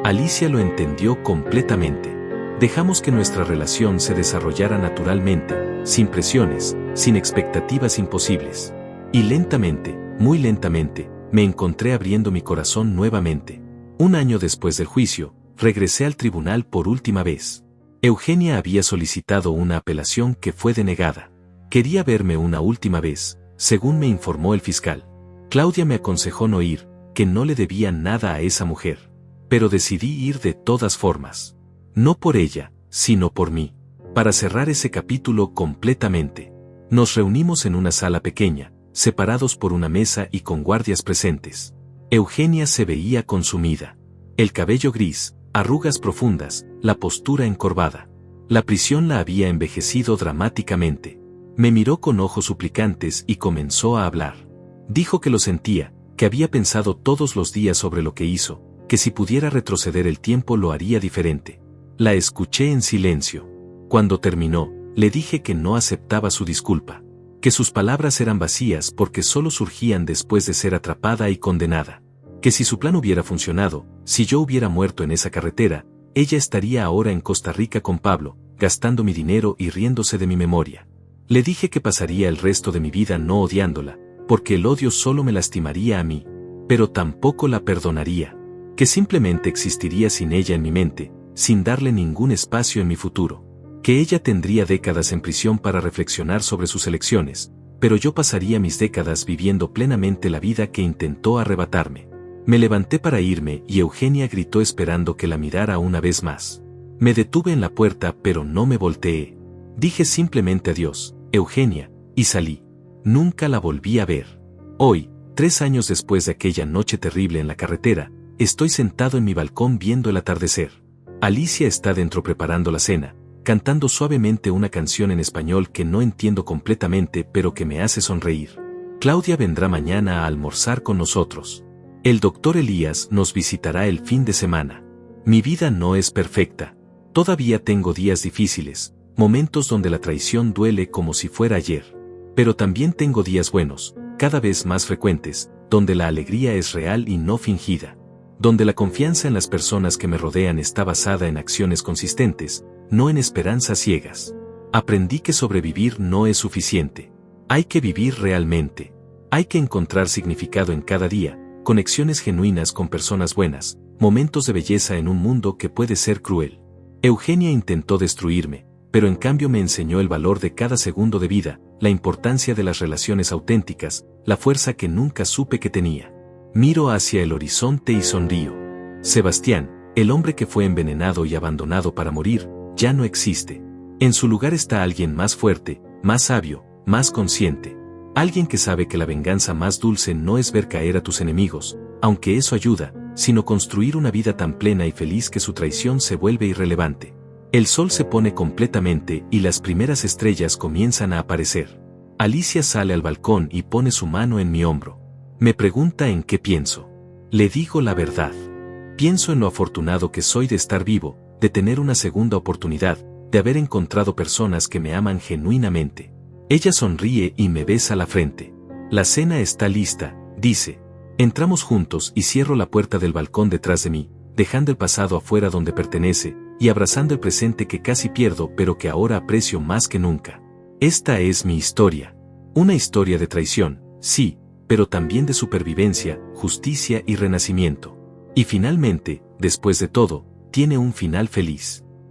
Alicia lo entendió completamente. Dejamos que nuestra relación se desarrollara naturalmente, sin presiones, sin expectativas imposibles. Y lentamente, muy lentamente, me encontré abriendo mi corazón nuevamente. 1 año después del juicio, regresé al tribunal por última vez. Eugenia había solicitado una apelación que fue denegada. Quería verme una última vez, según me informó el fiscal. Claudia me aconsejó no ir, que no le debía nada a esa mujer. Pero decidí ir de todas formas. No por ella, sino por mí. Para cerrar ese capítulo completamente. Nos reunimos en una sala pequeña, separados por una mesa y con guardias presentes. Eugenia se veía consumida. El cabello gris, arrugas profundas, la postura encorvada. La prisión la había envejecido dramáticamente. Me miró con ojos suplicantes y comenzó a hablar. Dijo que lo sentía, que había pensado todos los días sobre lo que hizo, que si pudiera retroceder el tiempo lo haría diferente. La escuché en silencio. Cuando terminó, le dije que no aceptaba su disculpa, que sus palabras eran vacías porque solo surgían después de ser atrapada y condenada, que si su plan hubiera funcionado, si yo hubiera muerto en esa carretera, ella estaría ahora en Costa Rica con Pablo, gastando mi dinero y riéndose de mi memoria. Le dije que pasaría el resto de mi vida no odiándola, porque el odio solo me lastimaría a mí, pero tampoco la perdonaría, que simplemente existiría sin ella en mi mente, sin darle ningún espacio en mi futuro, que ella tendría décadas en prisión para reflexionar sobre sus elecciones, pero yo pasaría mis décadas viviendo plenamente la vida que intentó arrebatarme. Me levanté para irme y Eugenia gritó esperando que la mirara una vez más. Me detuve en la puerta pero no me volteé. Dije simplemente adiós, Eugenia, y salí. Nunca la volví a ver. Hoy, 3 años después de aquella noche terrible en la carretera, estoy sentado en mi balcón viendo el atardecer. Alicia está dentro preparando la cena, cantando suavemente una canción en español que no entiendo completamente pero que me hace sonreír. Claudia vendrá mañana a almorzar con nosotros. El doctor Elías nos visitará el fin de semana. Mi vida no es perfecta. Todavía tengo días difíciles, momentos donde la traición duele como si fuera ayer. Pero también tengo días buenos, cada vez más frecuentes, donde la alegría es real y no fingida. Donde la confianza en las personas que me rodean está basada en acciones consistentes, no en esperanzas ciegas. Aprendí que sobrevivir no es suficiente. Hay que vivir realmente. Hay que encontrar significado en cada día, conexiones genuinas con personas buenas, momentos de belleza en un mundo que puede ser cruel. Eugenia intentó destruirme, pero en cambio me enseñó el valor de cada segundo de vida, la importancia de las relaciones auténticas, la fuerza que nunca supe que tenía. Miro hacia el horizonte y sonrío. Sebastián, el hombre que fue envenenado y abandonado para morir, ya no existe. En su lugar está alguien más fuerte, más sabio, más consciente. Alguien que sabe que la venganza más dulce no es ver caer a tus enemigos, aunque eso ayuda, sino construir una vida tan plena y feliz que su traición se vuelve irrelevante. El sol se pone completamente y las primeras estrellas comienzan a aparecer. Alicia sale al balcón y pone su mano en mi hombro. Me pregunta en qué pienso. Le digo la verdad. Pienso en lo afortunado que soy de estar vivo, de tener una segunda oportunidad, de haber encontrado personas que me aman genuinamente. Ella sonríe y me besa la frente. La cena está lista, dice. Entramos juntos y cierro la puerta del balcón detrás de mí, dejando el pasado afuera donde pertenece, y abrazando el presente que casi pierdo pero que ahora aprecio más que nunca. Esta es mi historia. Una historia de traición, sí, pero también de supervivencia, justicia y renacimiento. Y finalmente, después de todo, tiene un final feliz.